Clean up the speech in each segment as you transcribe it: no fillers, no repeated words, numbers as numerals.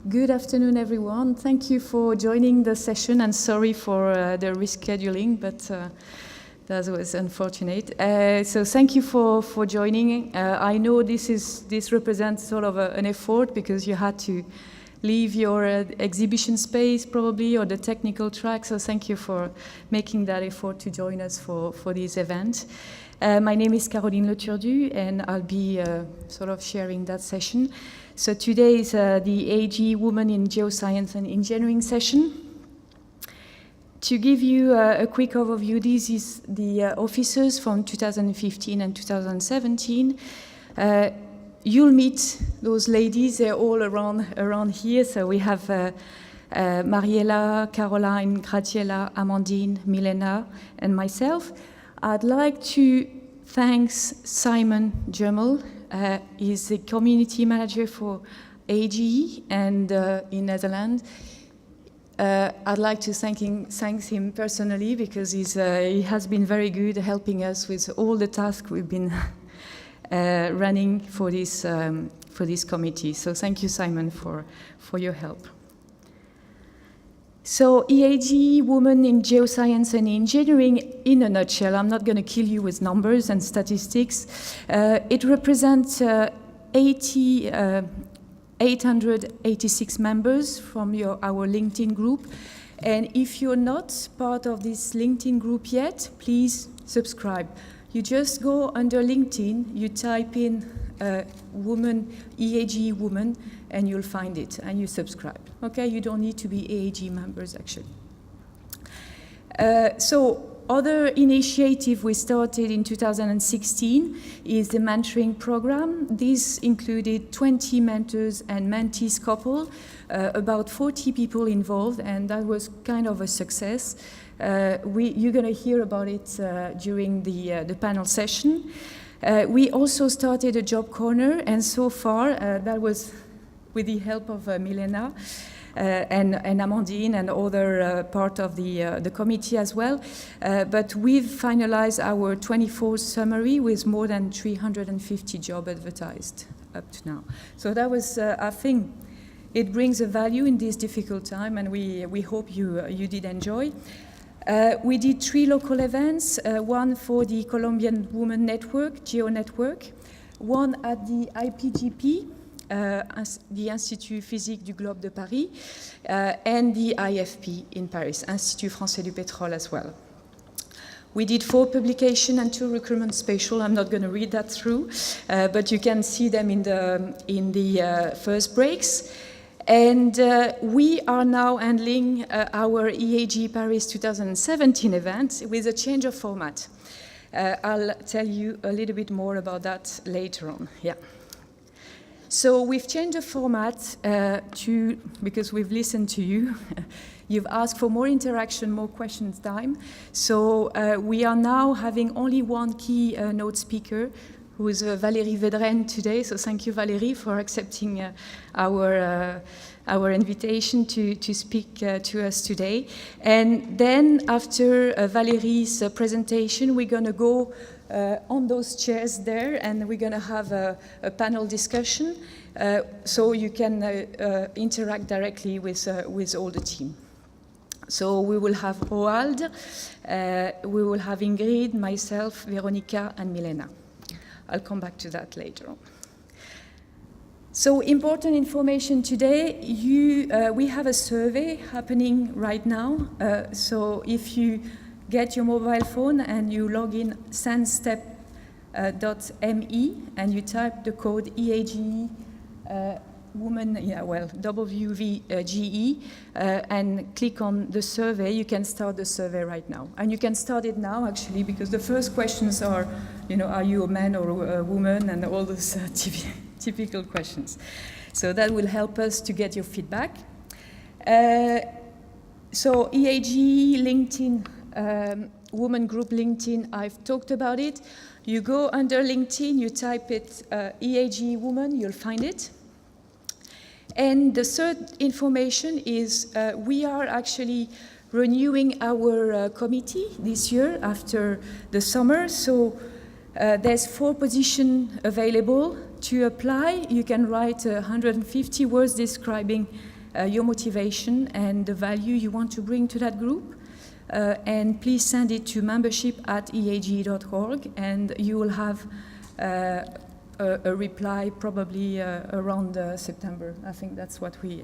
Good afternoon, everyone. Thank you for joining the session, and sorry for the rescheduling, but that was unfortunate. So thank you for joining. I know this represents sort of an effort because you had to leave your exhibition space probably, or the technical track, so thank you for making that effort to join us for this event. My name is Caroline Le Turdu, and I'll be sort of sharing that session. So today is the EAGE Women in Geoscience and Engineering session. To give you a quick overview, this is the officers from 2015 and 2017. You'll meet those ladies, they're all around here. So we have Mariela, Caroline, Graciela, Amandine, Milena, and myself. I'd like to thank Simon Jermel. He's the community manager for EAGE and in Netherlands. I'd like to thank him personally because he has been very good helping us with all the tasks we've been running for this committee. So thank you, Simon, for your help. So EAGE Women in Geoscience and Engineering, in a nutshell, I'm not going to kill you with numbers and statistics. It represents 886 members from our LinkedIn group. And if you're not part of this LinkedIn group yet, please subscribe. You just go under LinkedIn, you type in woman, EAGE Woman, and you'll find it, and you subscribe. Okay, you don't need to be EAGE members, actually. So other initiative we started in 2016 is the mentoring program. This included 20 mentors and mentees couple, about 40 people involved, and that was kind of a success. You're going to hear about it during the panel session. We also started a job corner, and so far that was with the help of Milena and Amandine and other part of the committee as well. But we've finalized our 24th summary with more than 350 jobs advertised up to now. So that was, I think, it brings a value in this difficult time, and we hope you did enjoy. We did 3 local events, one for the Colombian Women Network, Geo Network, one at the IPGP, the Institut Physique du Globe de Paris, and the IFP in Paris, Institut Français du Pétrole as well. We did 4 publications and 2 recruitment special. I'm not going to read that through, but you can see them in the first breaks. And we are now handling our EAGE Paris 2017 event with a change of format. I'll tell you a little bit more about that later on. Yeah. So we've changed the format because we've listened to you. You've asked for more interaction, more questions time. So we are now having only one keynote speaker, who is Valérie Vedren today. So thank you, Valérie, for accepting our invitation to speak to us today. And then after Valérie's presentation, we're going to go on those chairs there, and we're going to have a panel discussion so you can interact directly with all the team. So we will have Roald, we will have Ingrid, myself, Veronica, and Milena. I'll come back to that later on. So important information today, we have a survey happening right now. So if you get your mobile phone and you log in sandstep.me and you type the code EAGE Woman, WGE, and click on the survey, you can start the survey right now. And you can start it now, actually, because the first questions are, are you a man or a woman, and all those typical questions. So that will help us to get your feedback. So EAGE LinkedIn, Woman Group LinkedIn, I've talked about it. You go under LinkedIn, you type it EAGE Woman, you'll find it. And the third information is we are actually renewing our committee this year after the summer. So there's 4 positions available. To apply, you can write 150 words describing your motivation and the value you want to bring to that group. And please send it to membership@eage.org, and you will have a reply probably around September. I think that's what we,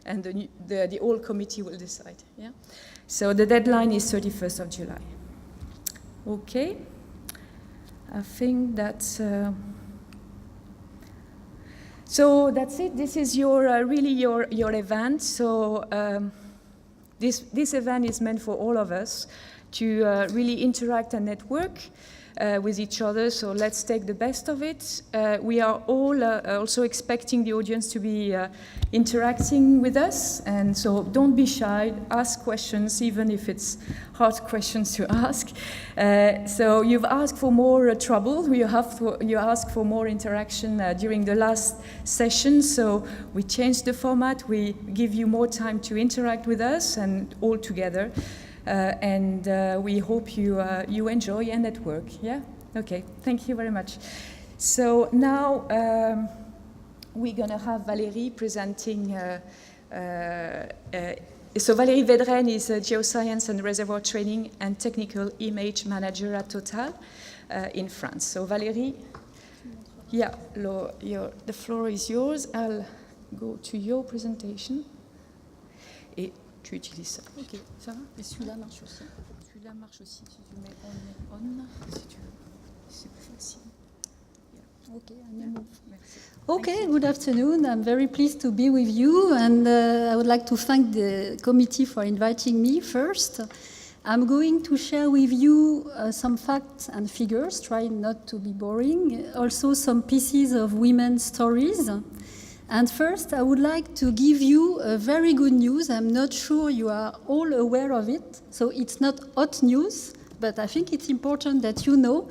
and the whole committee will decide. Yeah. So the deadline is 31st of July. Okay. I think that's. So that's it. This is your really your event. So this event is meant for all of us to really interact and network with each other. So let's take the best of it. We are all also expecting the audience to be interacting with us, and so don't be shy. Ask questions, even if it's hard questions to ask. So you've asked for more trouble. You asked for more interaction during the last session. So we changed the format. We give you more time to interact with us and all together. And we hope you enjoy and network. Yeah? Okay, thank you very much. So now we're going to have Valérie presenting. So Valérie Vedren is a Geoscience and Reservoir Training and Technical Image Manager at Total in France. So Valérie, yeah, the floor is yours. I'll go to your presentation. Et tu utilises ça. Ok, ça va. Et celui-là marche aussi. Celui-là marche aussi. Si tu mets on, si tu veux. C'est plus facile. Yeah. Okay, I'm yeah. Merci. Okay, good afternoon. I'm very pleased to be with you, and I would like to thank the committee for inviting me first. I'm going to share with you some facts and figures, trying not to be boring, also some pieces of women's stories. And first, I would like to give you a very good news. I'm not sure you are all aware of it. So it's not hot news, but I think it's important that you know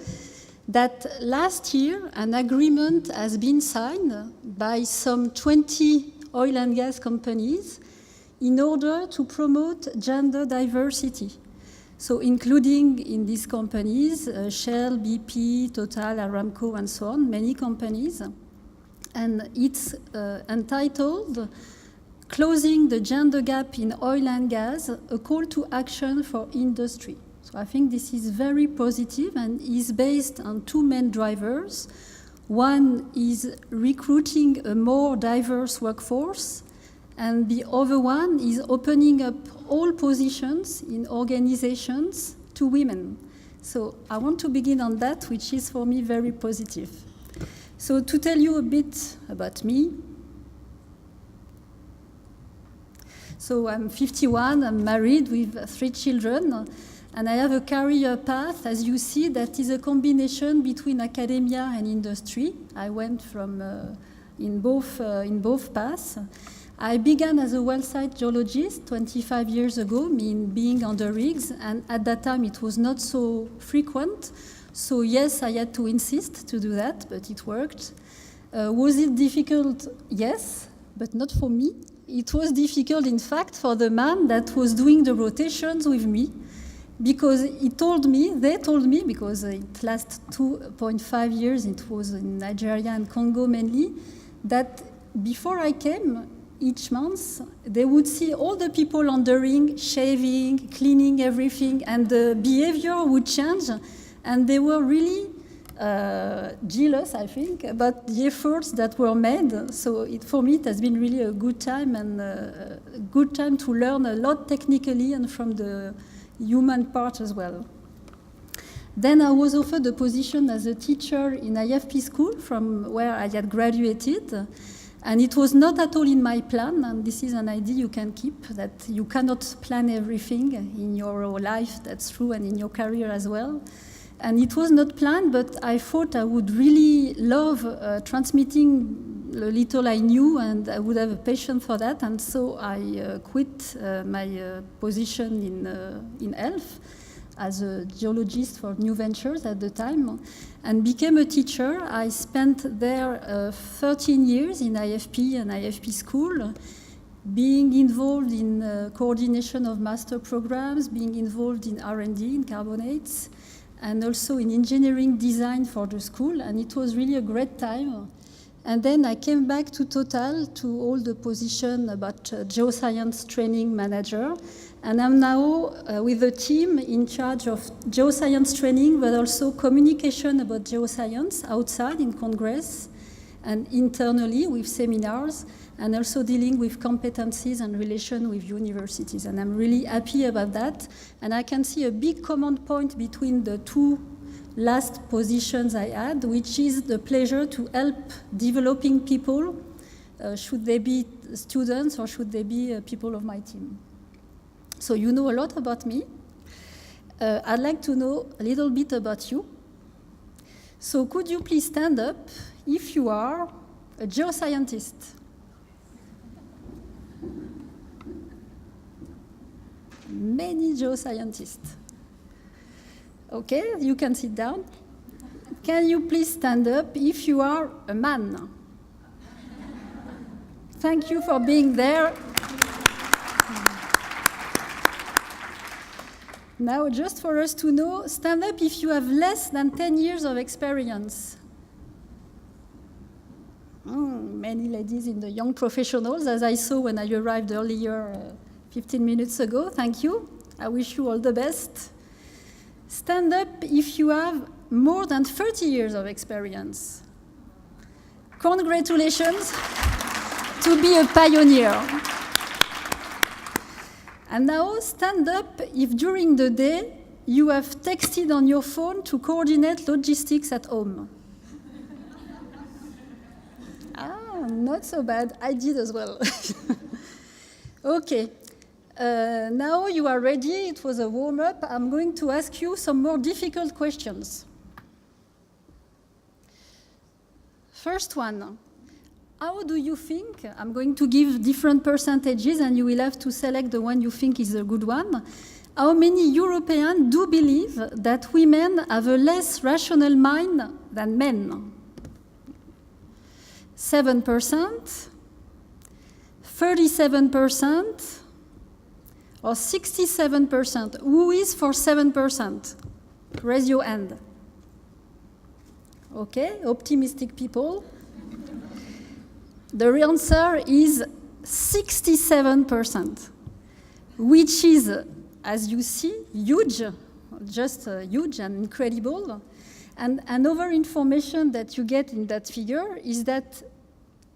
that last year an agreement has been signed by some 20 oil and gas companies in order to promote gender diversity. So including in these companies, Shell, BP, Total, Aramco, and so on, many companies. And it's entitled Closing the Gender Gap in Oil and Gas, a Call to Action for Industry. So I think this is very positive and is based on two main drivers. One is recruiting a more diverse workforce, and the other one is opening up all positions in organizations to women. So I want to begin on that, which is for me very positive. So to tell you a bit about me, so I'm 51, I'm married with 3 children, and I have a career path, as you see, that is a combination between academia and industry. I went from in both paths. I began as a well site geologist 25 years ago, being on the rigs, and at that time it was not so frequent. So yes, I had to insist to do that, but it worked. Was it difficult? Yes, but not for me. It was difficult, in fact, for the man that was doing the rotations with me, because they told me, because it lasted 2.5 years, it was in Nigeria and Congo mainly, that before I came, each month, they would see all the people on the ring, shaving, cleaning everything, and the behavior would change. And they were really jealous, I think, about the efforts that were made. So for me, it has been really a good time, and a good time to learn a lot technically and from the human part as well. Then I was offered a position as a teacher in IFP school from where I had graduated. And it was not at all in my plan, and this is an idea you can keep, that you cannot plan everything in your life, that's true, and in your career as well. And it was not planned, but I thought I would really love transmitting the little I knew, and I would have a passion for that. And so I quit my position in ELF as a geologist for New Ventures at the time, and became a teacher. I spent there 13 years in IFP and IFP school, being involved in coordination of master programs, being involved in R&D in carbonates, and also in engineering design for the school, and it was really a great time. And then I came back to Total to hold the position about Geoscience Training Manager. And I'm now with the team in charge of Geoscience training, but also communication about geoscience outside in Congress and internally with seminars, and also dealing with competencies and relation with universities. And I'm really happy about that. And I can see a big common point between the two last positions I had, which is the pleasure to help developing people, should they be students or should they be people of my team. So you know a lot about me. I'd like to know a little bit about you. So could you please stand up if you are a geoscientist? Many geoscientists. Okay, you can sit down. Can you please stand up if you are a man? Thank you for being there. Now, just for us to know, stand up if you have less than 10 years of experience. Many ladies in the young professionals, as I saw when I arrived earlier 15 minutes ago. Thank you. I wish you all the best. Stand up if you have more than 30 years of experience. Congratulations to be a pioneer. And now stand up if during the day you have texted on your phone to coordinate logistics at home. Not so bad. I did as well. Okay. Now you are ready. It was a warm-up. I'm going to ask you some more difficult questions. First one, how do you think, I'm going to give different percentages and you will have to select the one you think is a good one. How many Europeans do believe that women have a less rational mind than men? 7%, 37%, or 67%? Who is for 7%? Raise your hand. Okay, optimistic people. The answer is 67%, which is, as you see, huge, just huge and incredible. And another information that you get in that figure is that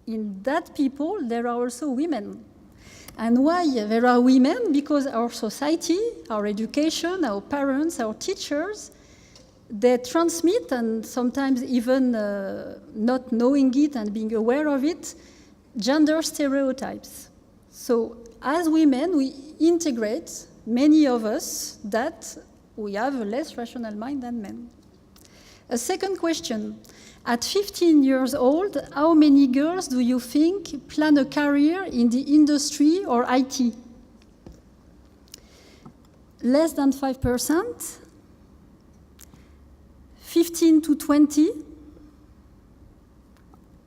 in that people, there are also women. And why there are women? Because our society, our education, our parents, our teachers, they transmit, and sometimes even not knowing it and being aware of it, gender stereotypes. So as women, we integrate, many of us, that we have a less rational mind than men. A second question. At 15 years old, how many girls do you think plan a career in the industry or IT? Less than 5%? 15 to 20?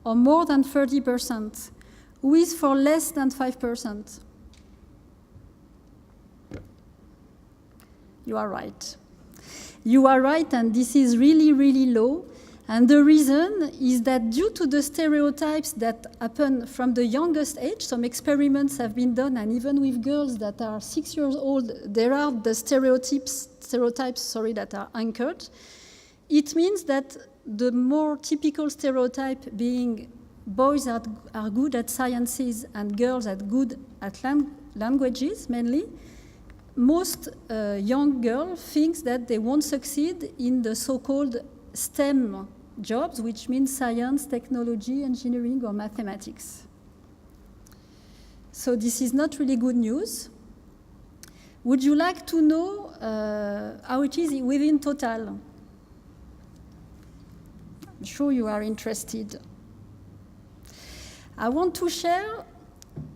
Or more than 30%? Who is for less than 5%? You are right. You are right, and this is really, really low. And the reason is that due to the stereotypes that happen from the youngest age, some experiments have been done, and even with girls that are 6 years old, there are the stereotypes that are anchored. It means that the more typical stereotype being boys are good at sciences and girls are good at languages mainly, most young girls think that they won't succeed in the so-called STEM jobs, which means science, technology, engineering, or mathematics. So this is not really good news. Would you like to know how it is within Total? I'm sure you are interested. I want to share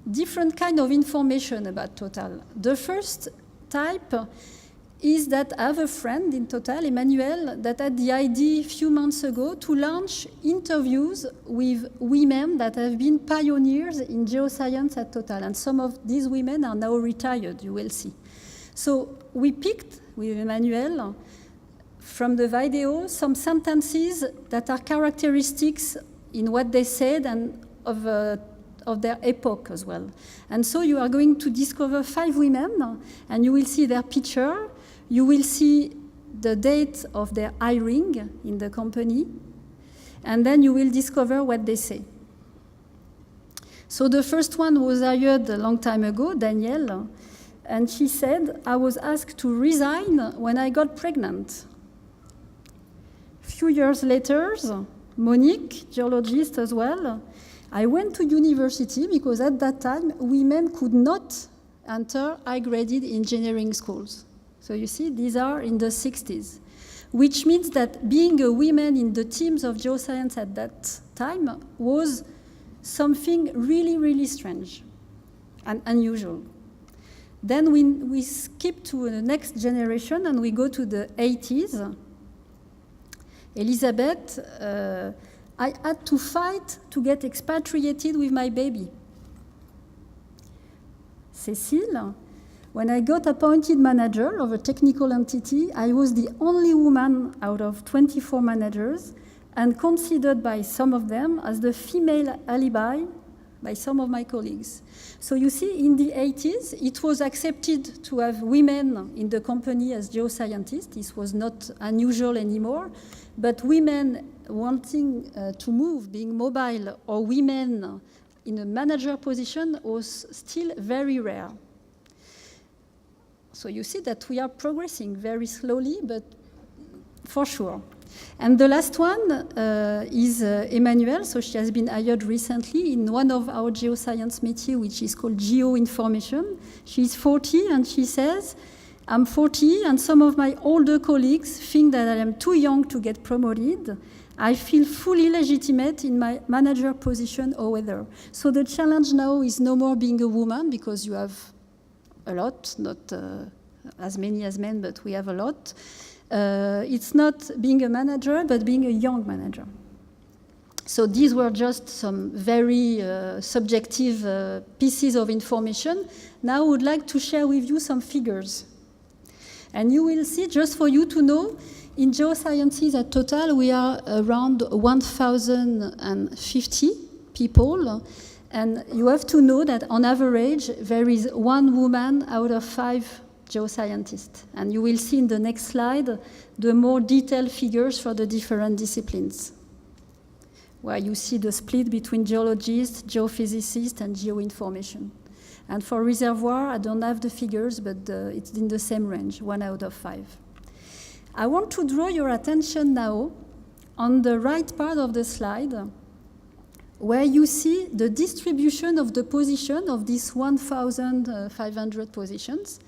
different kind of information about Total. The first type is that I have a friend in Total, Emmanuel, that had the idea a few months ago to launch interviews with women that have been pioneers in geoscience at Total. And some of these women are now retired, you will see. So we picked, with Emmanuel, from the video, some sentences that are characteristics in what they said and of their epoch as well. And so you are going to discover 5 women, and you will see their picture. You will see the date of their hiring in the company, and then you will discover what they say. So the first one was hired a long time ago, Danielle, and she said, I was asked to resign when I got pregnant. A few years later, Monique, geologist as well, I went to university because at that time, women could not enter high-graded engineering schools. So you see, these are in the 60s, which means that being a woman in the teams of geoscience at that time was something really, really strange and unusual. Then we skip to the next generation and we go to the 80s. Elizabeth, I had to fight to get expatriated with my baby. Cécile, when I got appointed manager of a technical entity, I was the only woman out of 24 managers and considered by some of them as the female alibi by some of my colleagues. So you see, in the 80s, it was accepted to have women in the company as geoscientists. This was not unusual anymore, but women wanting to move, being mobile, or women in a manager position was still very rare. So you see that we are progressing very slowly, but for sure. And the last one is Emmanuelle. So she has been hired recently in one of our geoscience métiers, which is called geoinformation. She's 40 and she says, I'm 40 and some of my older colleagues think that I am too young to get promoted. I feel fully legitimate in my manager position or whether. So the challenge now is no more being a woman because you have a lot, not as many as men, but we have a lot. It's not being a manager, but being a young manager. So these were just some very subjective pieces of information. Now I would like to share with you some figures. And you will see, just for you to know, in geosciences at Total, we are around 1,050 people. And you have to know that on average, there is 1 woman out of 5 geoscientists. And you will see in the next slide the more detailed figures for the different disciplines, where you see the split between geologists, geophysicists, and geoinformation. And for reservoir, I don't have the figures, but it's in the same range, 1 out of 5. I want to draw your attention now on the right part of the slide, where you see the distribution of the position of these 1,500 positions.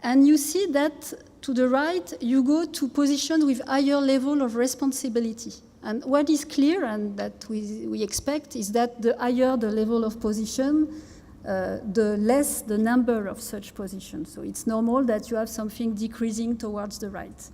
And you see that to the right, you go to positions with higher level of responsibility. And what is clear and that we expect is that the higher the level of position, the less the number of such positions. So it's normal that you have something decreasing towards the right.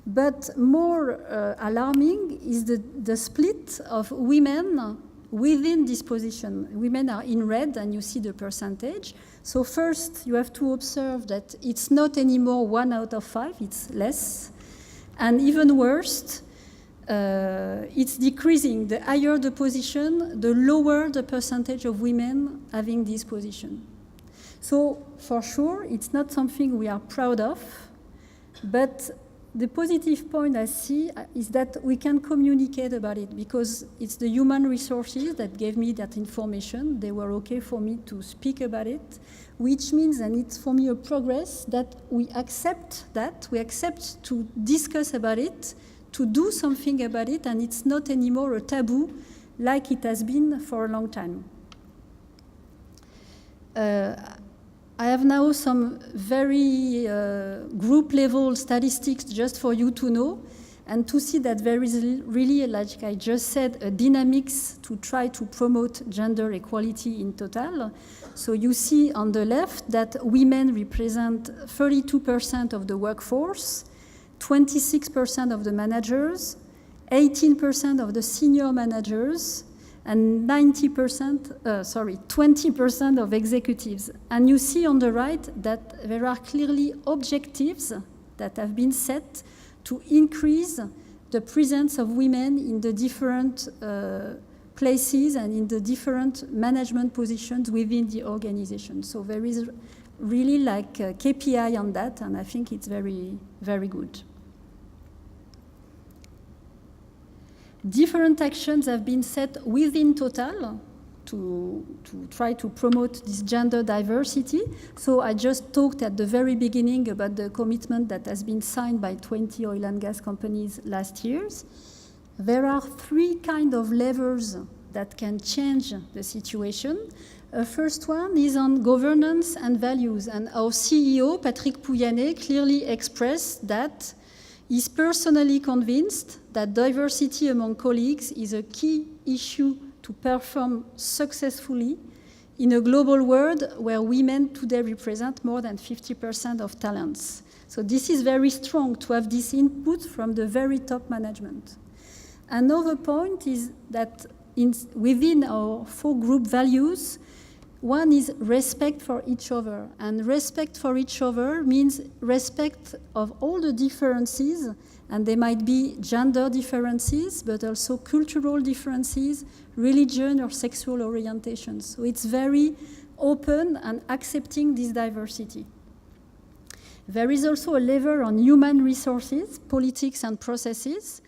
But more alarming is the split of women within this position. Women are in red, and you see the percentage. So first, you have to observe that it's not anymore 1 out of 5, it's less. And even worse, it's decreasing. The higher the position, the lower the percentage of women having this position. So for sure, it's not something we are proud of, but the positive point I see is that we can communicate about it because it's the human resources that gave me that information. They were okay for me to speak about it, which means, and it's for me a progress, that we accept to discuss about it, to do something about it, and it's not anymore a taboo like it has been for a long time. I have now some very group-level statistics just for you to know and to see that there is really, like I just said, a dynamics to try to promote gender equality in Total. So you see on the left that women represent 32% of the workforce, 26% of the managers, 18% of the senior managers, and 20% of executives. And you see on the right that there are clearly objectives that have been set to increase the presence of women in the different places and in the different management positions within the organization. So there is really like a KPI on that, and I think it's very, very good. Different actions have been set within Total to try to promote this gender diversity. So I just talked at the very beginning about the commitment that has been signed by 20 oil and gas companies last year. There are 3 kind of levers that can change the situation. First one is on governance and values. And our CEO, Patrick Pouyanné, clearly expressed that he's personally convinced that diversity among colleagues is a key issue to perform successfully in a global world where women today represent more than 50% of talents. So this is very strong to have this input from the very top management. Another point is that within our 4 group values, one is respect for each other. And respect for each other means respect of all the differences, and they might be gender differences, but also cultural differences, religion or sexual orientation. So it's very open and accepting this diversity. There is also a lever on human resources, politics and processes.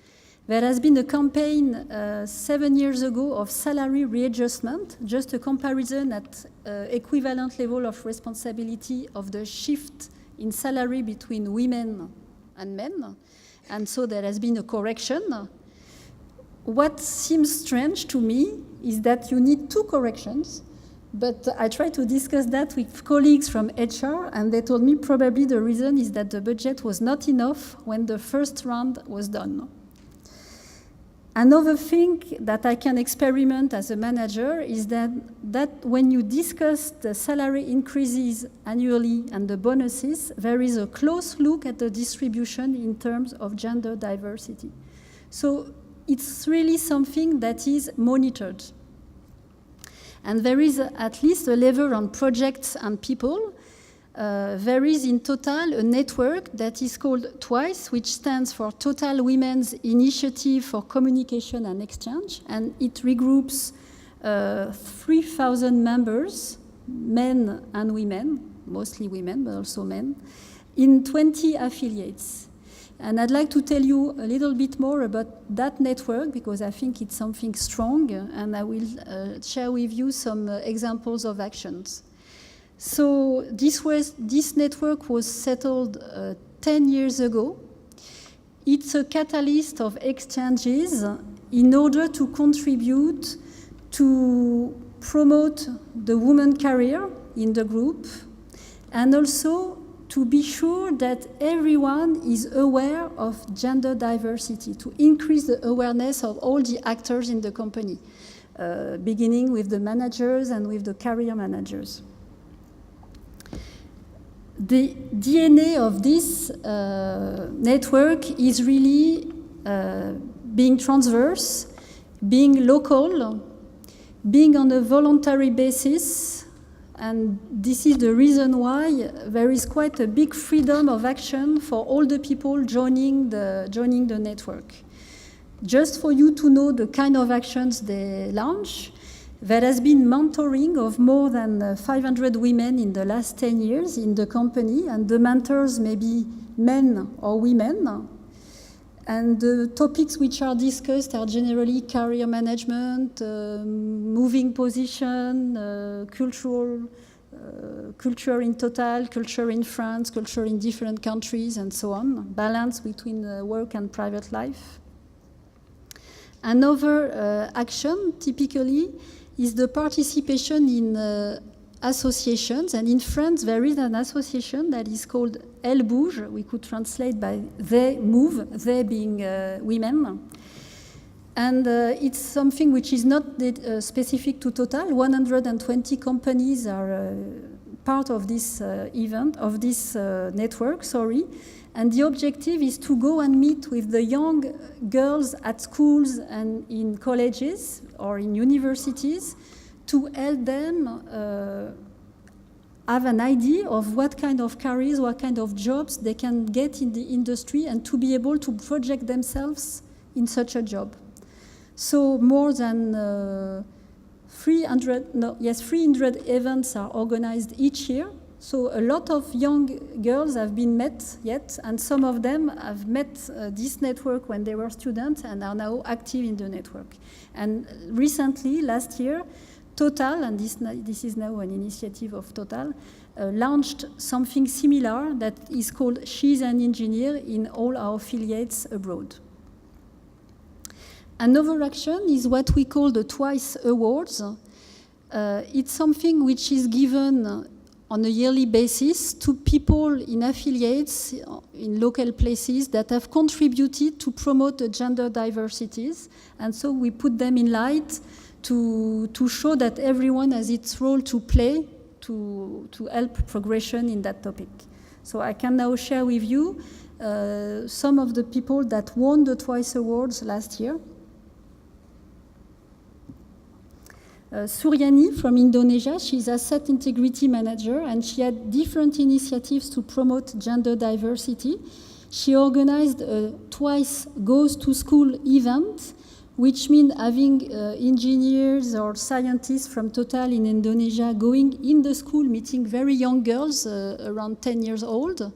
There has been a campaign 7 years ago of salary readjustment, just a comparison at equivalent level of responsibility of the shift in salary between women and men. And so there has been a correction. What seems strange to me is that you need 2 corrections, but I tried to discuss that with colleagues from HR, and they told me probably the reason is that the budget was not enough when the first round was done. Another thing that I can experiment as a manager is that when you discuss the salary increases annually and the bonuses, there is a close look at the distribution in terms of gender diversity. So it's really something that is monitored. And there is at least a level on projects and people. There is in Total a network that is called TWICE, which stands for Total Women's Initiative for Communication and Exchange, and it regroups 3,000 members, men and women, mostly women, but also men, in 20 affiliates. And I'd like to tell you a little bit more about that network because I think it's something strong, and I will share with you some examples of actions. So this network was settled 10 years ago. It's a catalyst of exchanges in order to contribute to promote the woman career in the group, and also to be sure that everyone is aware of gender diversity, to increase the awareness of all the actors in the company, beginning with the managers and with the career managers. The DNA of this network is really being transverse, being local, being on a voluntary basis, and this is the reason why there is quite a big freedom of action for all the people joining the network. Just for you to know the kind of actions they launch, there has been mentoring of more than 500 women in the last 10 years in the company, and the mentors may be men or women. And the topics which are discussed are generally career management, moving position, culture in Total, culture in France, culture in different countries, and so on, balance between work and private life. Another action, typically, is the participation in associations. And in France, there is an association that is called Elles Bougent. We could translate by They Move, they being women. And it's something which is not specific to Total. 120 companies are part of this event, of this network, sorry. And the objective is to go and meet with the young girls at schools and in colleges or in universities to help them have an idea of what kind of careers, what kind of jobs they can get in the industry, and to be able to project themselves in such a job. So more than 300 events are organized each year. So a lot of young girls have been met yet, and some of them have met this network when they were students and are now active in the network. And recently, last year, Total, and this is now an initiative of Total, launched something similar that is called She's an Engineer in all our affiliates abroad. Another action is what we call the Twice Awards. It's something which is given on a yearly basis to people in affiliates in local places that have contributed to promote the gender diversities. And so we put them in light to show that everyone has its role to play to help progression in that topic. So I can now share with you some of the people that won the Twice Awards last year. Suryani from Indonesia, she's Asset Integrity Manager, and she had different initiatives to promote gender diversity. She organized a Twice Goes to School event, which means having engineers or scientists from Total in Indonesia going in the school, meeting very young girls, around 10 years old.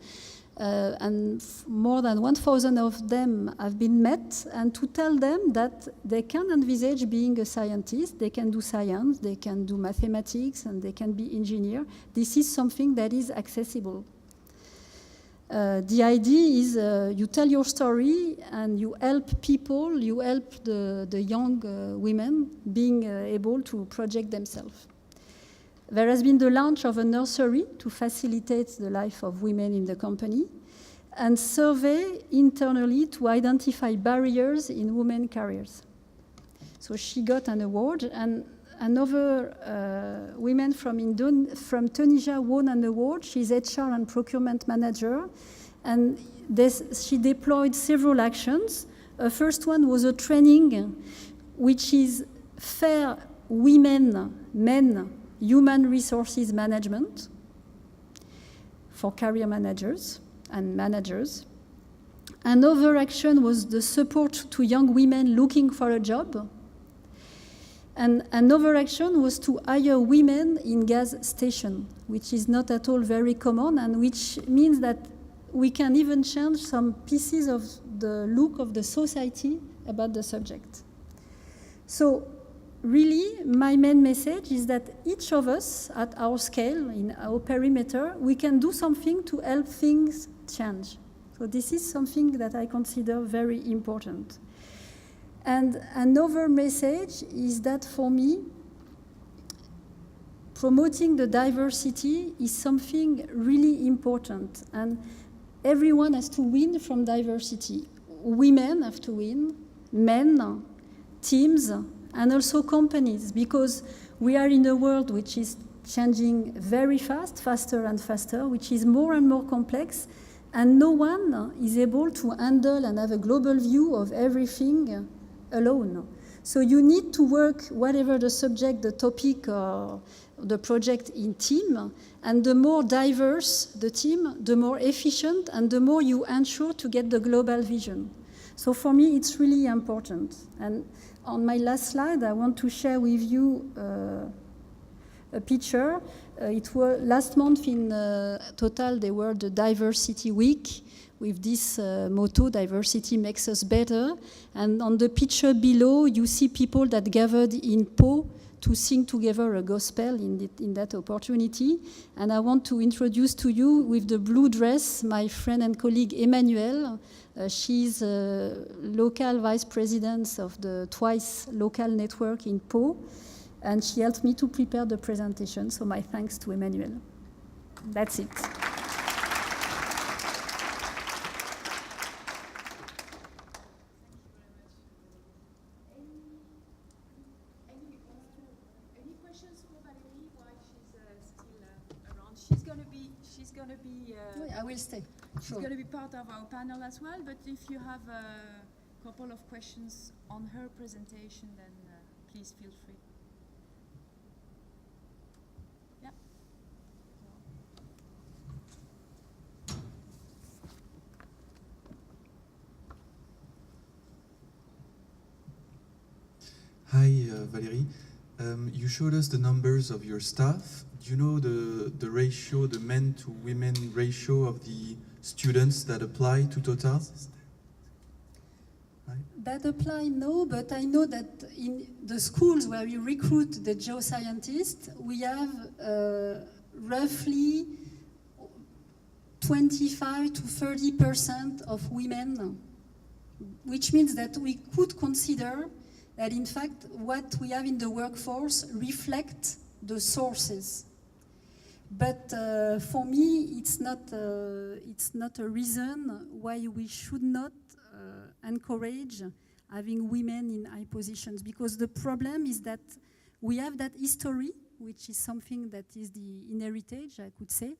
And more than 1,000 of them have been met, and to tell them that they can envisage being a scientist, they can do science, they can do mathematics, and they can be engineer. This is something that is accessible. The idea is you tell your story and you help people, you help the young women being able to project themselves. There has been the launch of a nursery to facilitate the life of women in the company, and survey internally to identify barriers in women careers. So she got an award, and another woman from Tunisia won an award. She's HR and procurement manager, and she deployed several actions. First one was a training which is fair women, men, human resources management for career managers and managers. Another action was the support to young women looking for a job. And another action was to hire women in gas station, which is not at all very common, and which means that we can even change some pieces of the look of the society about the subject. So really, my main message is that each of us, at our scale, in our perimeter, we can do something to help things change. So this is something that I consider very important. And another message is that for me, promoting the diversity is something really important. And everyone has to win from diversity. Women have to win, men, teams, and also companies, because we are in a world which is changing very fast, faster and faster, which is more and more complex, and no one is able to handle and have a global view of everything alone. So you need to work, whatever the subject, the topic, or the project, in team, and the more diverse the team, the more efficient, and the more you ensure to get the global vision. So for me, it's really important. And on my last slide, I want to share with you a picture. It was last month in Total, they were the Diversity Week with this motto, diversity makes us better. And on the picture below, you see people that gathered in Po to sing together a gospel in that opportunity. And I want to introduce to you, with the blue dress, my friend and colleague Emmanuelle. She's local vice president of the Twice local network in Po, and she helped me to prepare the presentation, so my thanks to Emmanuelle. That's it. Any questions for Valérie while she's still around? She's gonna be. I will stay. She's going to be part of our panel as well, but if you have a couple of questions on her presentation, then please feel free. Yeah. Hi, Valérie. You showed us the numbers of your staff. Do you know the ratio, the men to women ratio of the students that apply to Total? That apply, no, but I know that in the schools where we recruit the geoscientists, we have roughly 25 to 30% of women, which means that we could consider that in fact what we have in the workforce reflect the sources. But for me, it's not a reason why we should not encourage having women in high positions, because the problem is that we have that history, which is something that is the inheritage, I could say,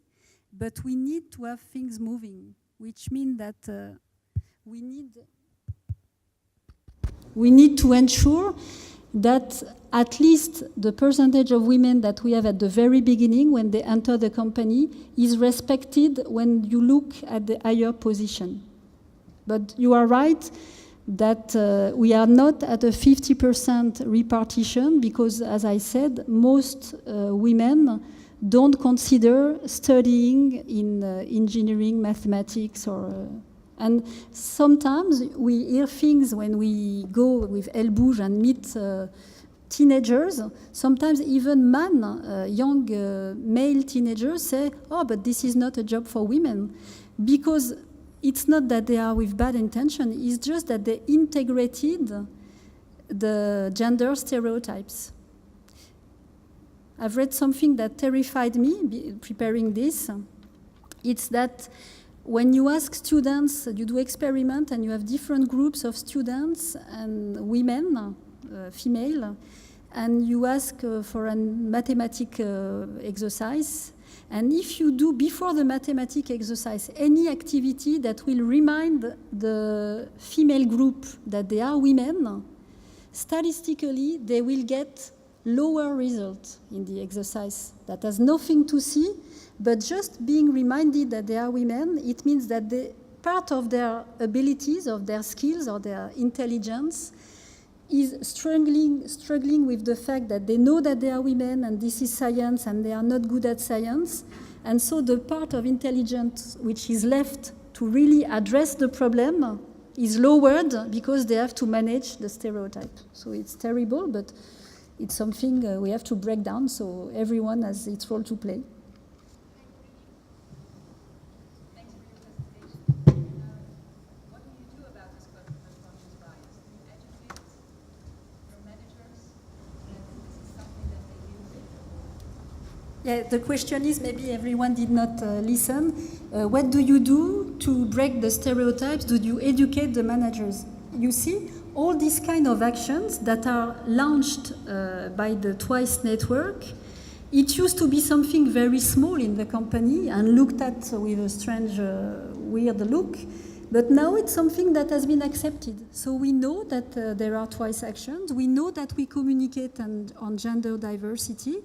but we need to have things moving, which means that we need to ensure that at least the percentage of women that we have at the very beginning when they enter the company is respected when you look at the higher position. But you are right that we are not at a 50% repartition because, as I said, most women don't consider studying in engineering, mathematics, or... and sometimes we hear things when we go with El Bouge and meet teenagers. Sometimes even young male teenagers say, oh, but this is not a job for women. Because it's not that they are with bad intention, it's just that they integrated the gender stereotypes. I've read something that terrified me preparing this. It's that when you ask students, you do experiment and you have different groups of students and women, female, and you ask for a mathematic exercise. And if you do, before the mathematic exercise, any activity that will remind the female group that they are women, statistically, they will get lower results in the exercise. That has nothing to see, but just being reminded that they are women, it means that part of their abilities, of their skills, or their intelligence is struggling with the fact that they know that they are women and this is science and they are not good at science. And so the part of intelligence which is left to really address the problem is lowered because they have to manage the stereotype. So it's terrible, but it's something we have to break down, so everyone has its role to play. Thanks for your presentation. What do you do about this unconscious bias? Do you educate your managers that this is something that they use? Yeah, the question is, maybe everyone did not listen. What do you do to break the stereotypes? Do you educate the managers? You see, all these kind of actions that are launched by the TWICE network, it used to be something very small in the company and looked at with a strange, weird look, but now it's something that has been accepted. So we know that there are TWICE actions, we know that we communicate on gender diversity,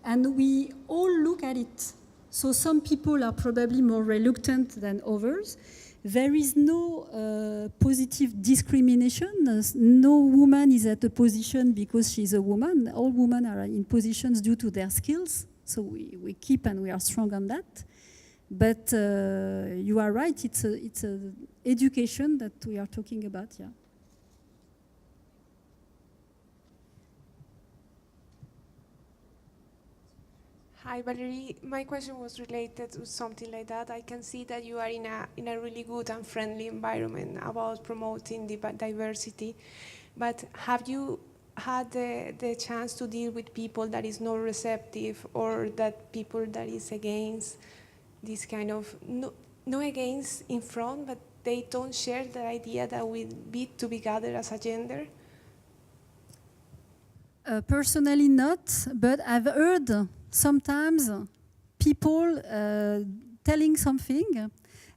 and we all look at it. So some people are probably more reluctant than others. There is no positive discrimination. No woman is at a position because she's a woman. All women are in positions due to their skills. So we keep and we are strong on that. But you are right, it's a education that we are talking about, yeah. Hi, Valerie. My question was related to something like that. I can see that you are in a really good and friendly environment about promoting the diversity, but have you had the chance to deal with people that is not receptive, or that people that is against this kind of, no against in front, but they don't share the idea that we be to be gathered as a gender? Personally not, but I've heard sometimes people telling something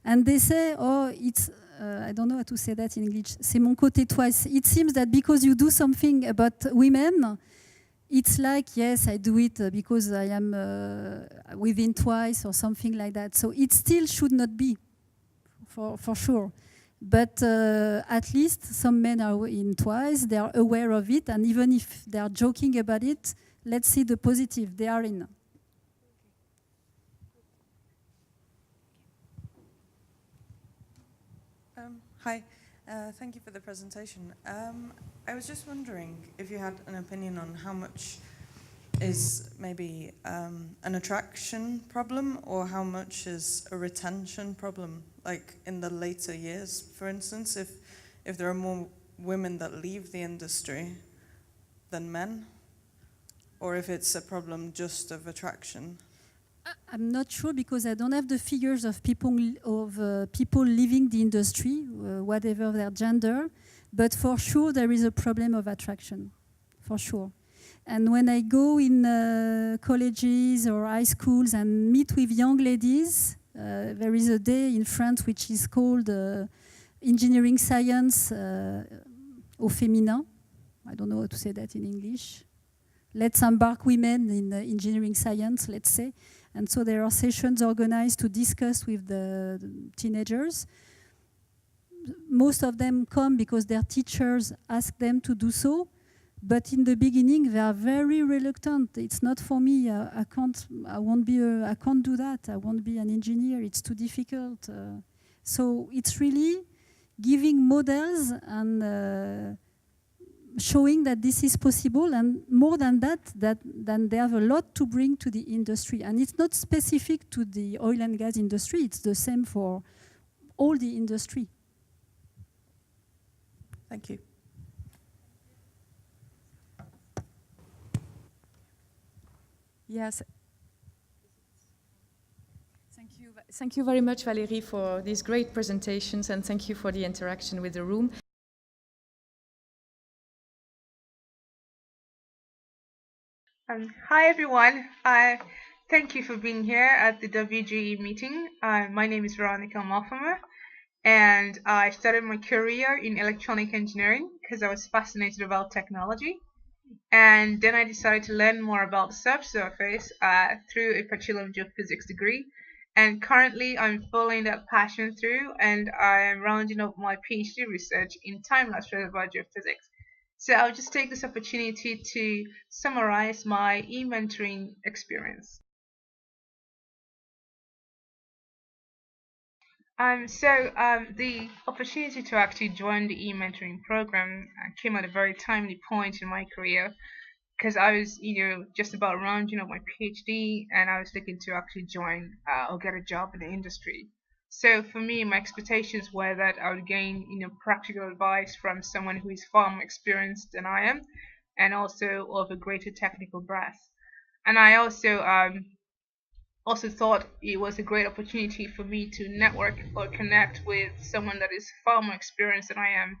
and they say, oh, it's, I don't know how to say that in English, c'est mon côté twice. It seems that because you do something about women, it's like, yes, I do it because I am within TWICE or something like that. So it still should not be, for sure. But at least some men are in twice, they are aware of it, and even if they are joking about it, let's see the positive, they are in. Hi, thank you for the presentation. I was just wondering if you had an opinion on how much is maybe an attraction problem or how much is a retention problem, like in the later years, for instance, if there are more women that leave the industry than men, or if it's a problem just of attraction. I'm not sure because I don't have the figures of people leaving the industry, whatever their gender, but for sure there is a problem of attraction, for sure. And when I go in colleges or high schools and meet with young ladies, there is a day in France which is called Engineering Science au féminin. I don't know how to say that in English. Let's embark women in engineering science, let's say. And so there are sessions organized to discuss with the teenagers. Most of them come because their teachers ask them to do so. But in the beginning, they are very reluctant. It's not for me. I can't do that. I won't be an engineer. It's too difficult. So it's really giving models and showing that this is possible, and more than that, then they have a lot to bring to the industry. And it's not specific to the oil and gas industry. It's the same for all the industry. Thank you. Yes. Thank you very much, Valérie, for these great presentations, and thank you for the interaction with the room. Hi, everyone. Thank you for being here at the WGE meeting. My name is Veronica Malfamer, and I started my career in electronic engineering because I was fascinated about technology. And then I decided to learn more about the subsurface through a Bachelor of Geophysics degree. And currently, I'm following that passion through, and I'm rounding up my PhD research in time-lapse reservoir geophysics. So I'll just take this opportunity to summarize my e-mentoring experience. The opportunity to actually join the e-mentoring program came at a very timely point in my career, because I was, just about rounding up my PhD, and I was looking to actually join or get a job in the industry. So for me, my expectations were that I would gain, practical advice from someone who is far more experienced than I am, and also of a greater technical breadth. And I also thought it was a great opportunity for me to network or connect with someone that is far more experienced than I am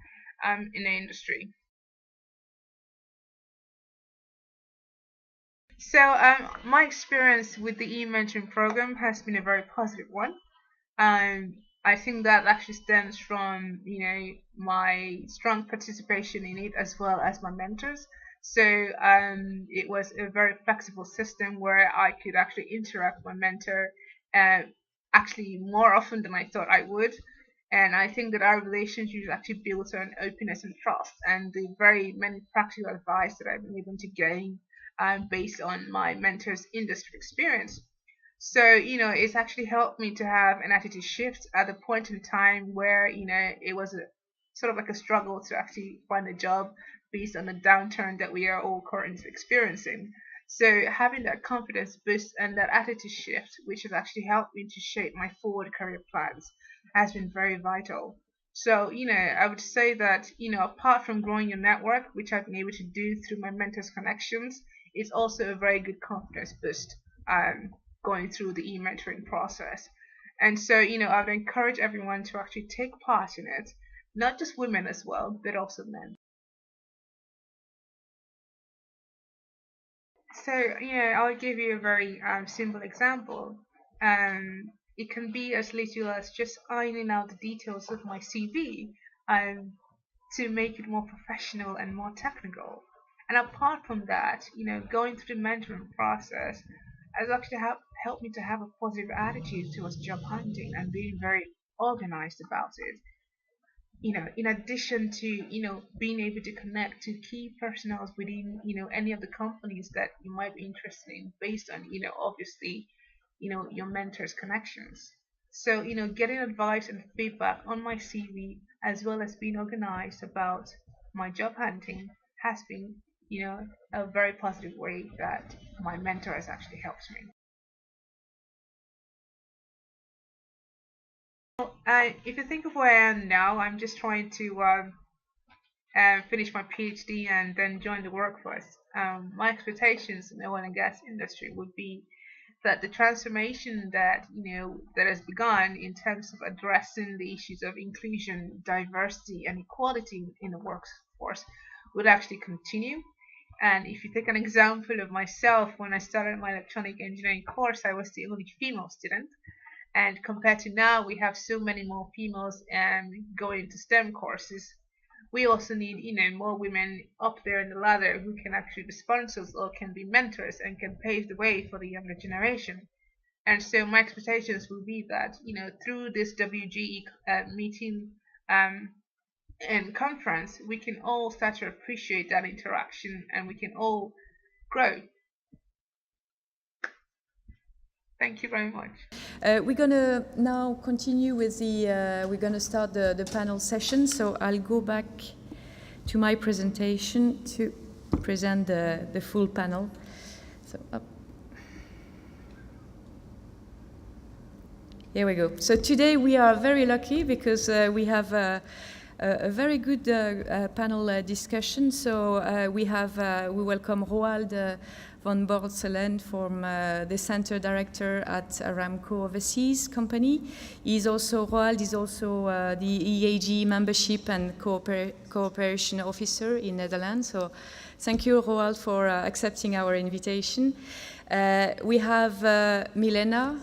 in the industry. So my experience with the e-mentoring program has been a very positive one. I think that actually stems from my strong participation in it as well as my mentors. So it was a very flexible system where I could actually interact with my mentor actually more often than I thought I would. And I think that our relationship is actually built on openness and trust, and the very many practical advice that I've been able to gain based on my mentor's industry experience. So, it's actually helped me to have an attitude shift at a point in time where, it was sort of like a struggle to actually find a job based on the downturn that we are all currently experiencing. So having that confidence boost and that attitude shift, which has actually helped me to shape my forward career plans, has been very vital. So, I would say that, apart from growing your network, which I've been able to do through my mentors' connections, it's also a very good confidence boost going through the e-mentoring process. And so, I would encourage everyone to actually take part in it, not just women as well, but also men. So, I'll give you a very simple example. It can be as little as just ironing out the details of my CV to make it more professional and more technical. And apart from that, going through the mentoring process has actually helped me to have a positive attitude towards job hunting and being very organized about it. in addition to, being able to connect to key personnel within, any of the companies that you might be interested in based on, obviously, your mentor's connections. So, getting advice and feedback on my CV as well as being organized about my job hunting has been, a very positive way that my mentor has actually helped me. If you think of where I am now, I'm just trying to finish my PhD and then join the workforce. My expectations in the oil and gas industry would be that the transformation that that has begun in terms of addressing the issues of inclusion, diversity, and equality in the workforce would actually continue. And if you take an example of myself, when I started my electronic engineering course, I was the only female student. And compared to now, we have so many more females going into STEM courses. We also need, more women up there in the ladder who can actually be sponsors or can be mentors and can pave the way for the younger generation. And so my expectations will be that, through this WGE meeting and conference, we can all start to appreciate that interaction and we can all grow. Thank you very much. We're going to now continue with we're going to start the panel session. So I'll go back to my presentation to present the full panel. So up. Here we go. So today we are very lucky because we have a very good panel discussion. So we welcome Roald van Borselen from the Center Director at Aramco Overseas Company. Roald is also the EAGE Membership and Cooperation Officer in Netherlands. So thank you, Roald, for accepting our invitation. We have Milena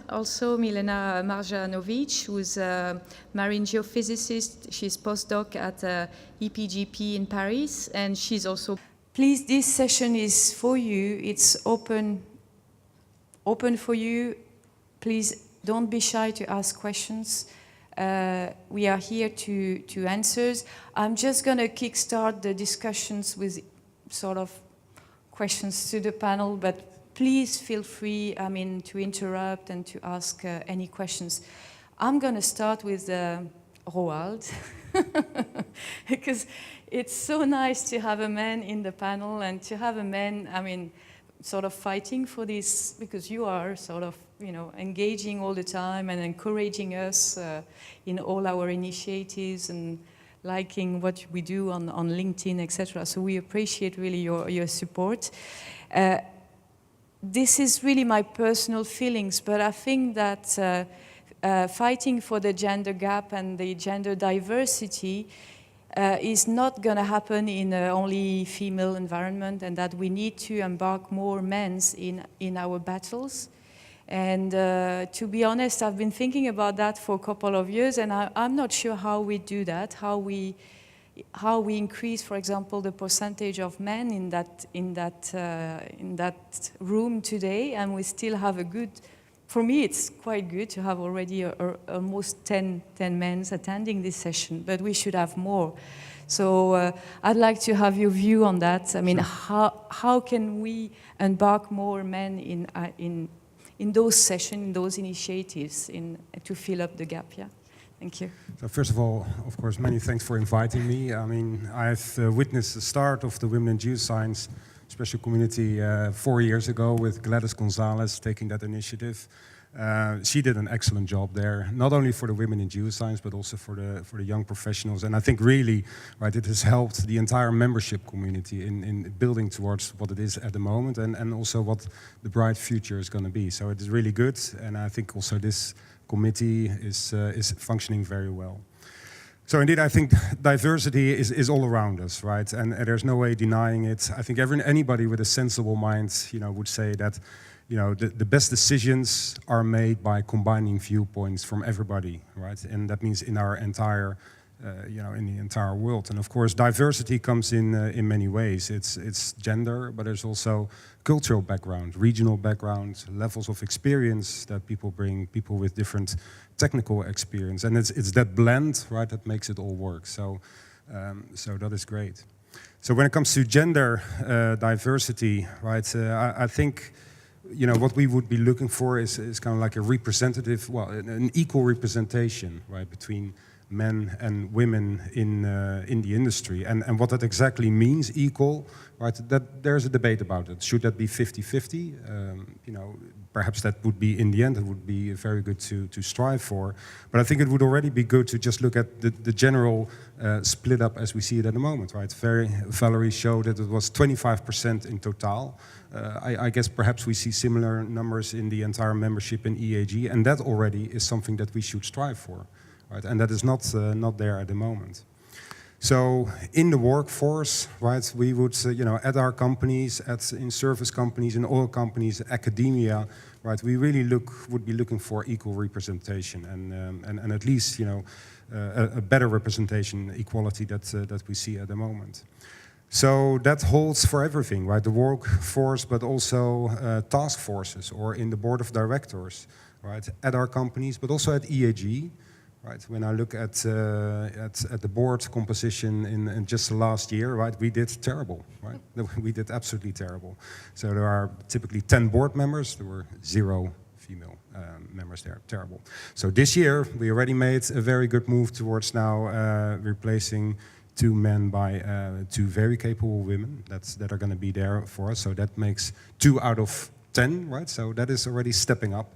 Marjanovic, who's a marine geophysicist. She's postdoc at EPGP in Paris, and she's also... Please, this session is for you. It's open for you. Please don't be shy to ask questions. We are here to answer. I'm just going to kickstart the discussions with sort of questions to the panel, but please feel free, to interrupt and to ask any questions. I'm going to start with Roald, because it's so nice to have a man in the panel and to have a man, sort of fighting for this, because you are sort of, engaging all the time and encouraging us in all our initiatives and liking what we do on LinkedIn, etc. So we appreciate really your support. This is really my personal feelings, but I think that fighting for the gender gap and the gender diversity is not going to happen in only female environment, and that we need to embark more men in our battles. And to be honest, I've been thinking about that for a couple of years, and I'm not sure how we do that, how we increase, for example, the percentage of men in that room today, and we still have a good. For me, it's quite good to have already almost 10 men attending this session, but we should have more. So I'd like to have your view on that. How can we embark more men in those sessions, in those initiatives, to fill up the gap? Yeah, thank you. So first of all, of course, many thanks for inviting me. I've witnessed the start of the Women in Geoscience Special Community 4 years ago with Gladys Gonzalez taking that initiative. She did an excellent job there, not only for the women in geoscience, but also for the young professionals. And I think really, right, it has helped the entire membership community in building towards what it is at the moment, and also what the bright future is going to be. So it is really good, and I think also this committee is functioning very well. So indeed, I think diversity is all around us, right? And there's no way denying it. I think anybody with a sensible mind, would say that, the best decisions are made by combining viewpoints from everybody, right? And that means in our entire in the entire world. And of course, diversity comes in many ways. It's gender, but there's also cultural background, regional background, levels of experience that people bring, people with different technical experience, and it's that blend, right, that makes it all work. So that is great. So when it comes to gender diversity, right, I think, what we would be looking for is kind of like a representative, well, an equal representation, right, between men and women in the industry, and what that exactly means, equal, right? That there's a debate about it. Should that be 50-50? Perhaps that would be, in the end, it would be very good to strive for. But I think it would already be good to just look at the general split up as we see it at the moment, right? Valerie showed that it was 25% in total. I guess perhaps we see similar numbers in the entire membership in EAGE, and that already is something that we should strive for. Right, and that is not there at the moment. So in the workforce, right, we would, at our companies, in service companies, in oil companies, academia, right, we really would be looking for equal representation and at least, a better representation, equality that we see at the moment. So that holds for everything, right? The workforce, but also task forces or in the board of directors, right, at our companies, but also at EAGE. Right. When I look at the board composition in just the last year, right, we did terrible. Right, we did absolutely terrible. So there are typically 10 board members. There were 0 female members there. Terrible. So this year we already made a very good move towards now replacing 2 men by 2 very capable women that are going to be there for us. So that makes 2 out of 10. Right. So that is already stepping up.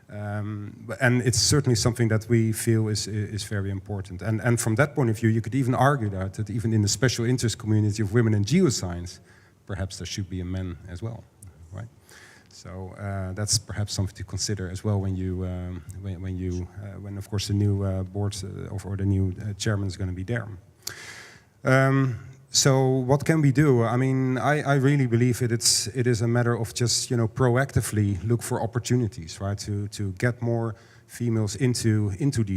And it's certainly something that we feel is very important. And from that point of view, you could even argue that even in the special interest community of women in geoscience, perhaps there should be a man as well, right? So that's perhaps something to consider as well when of course the new board or the new chairman is going to be there. So what can we do? I mean, I really believe it is a matter of just proactively look for opportunities, right? To get more females into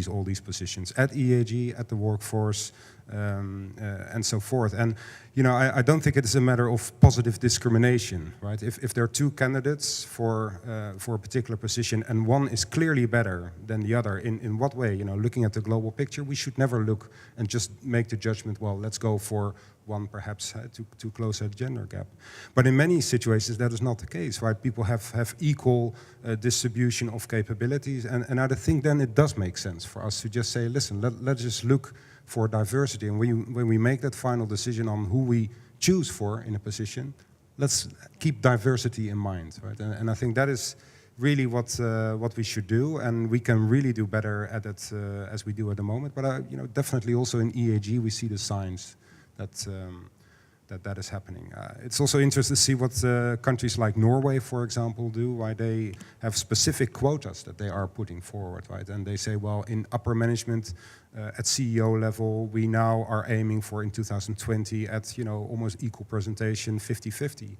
all these positions at EAGE, at the workforce, and so forth. And I don't think it is a matter of positive discrimination, right? If there are 2 candidates for a particular position and one is clearly better than the other, in what way? Looking at the global picture, we should never look and just make the judgment, well, let's go for one perhaps to close a gender gap. But in many situations that is not the case, right? People have equal distribution of capabilities, and I think then it does make sense for us to just say, listen, let's just look for diversity, and when we make that final decision on who we choose for in a position, let's keep diversity in mind, right? And I think that is really what we should do, and we can really do better at it as we do at the moment. But definitely also in EAGE we see the signs that is happening. It's also interesting to see what countries like Norway, for example, do. Why they have specific quotas that they are putting forward, right? And they say, well, in upper management at CEO level, we now are aiming for in 2020 at almost equal presentation, 50-50.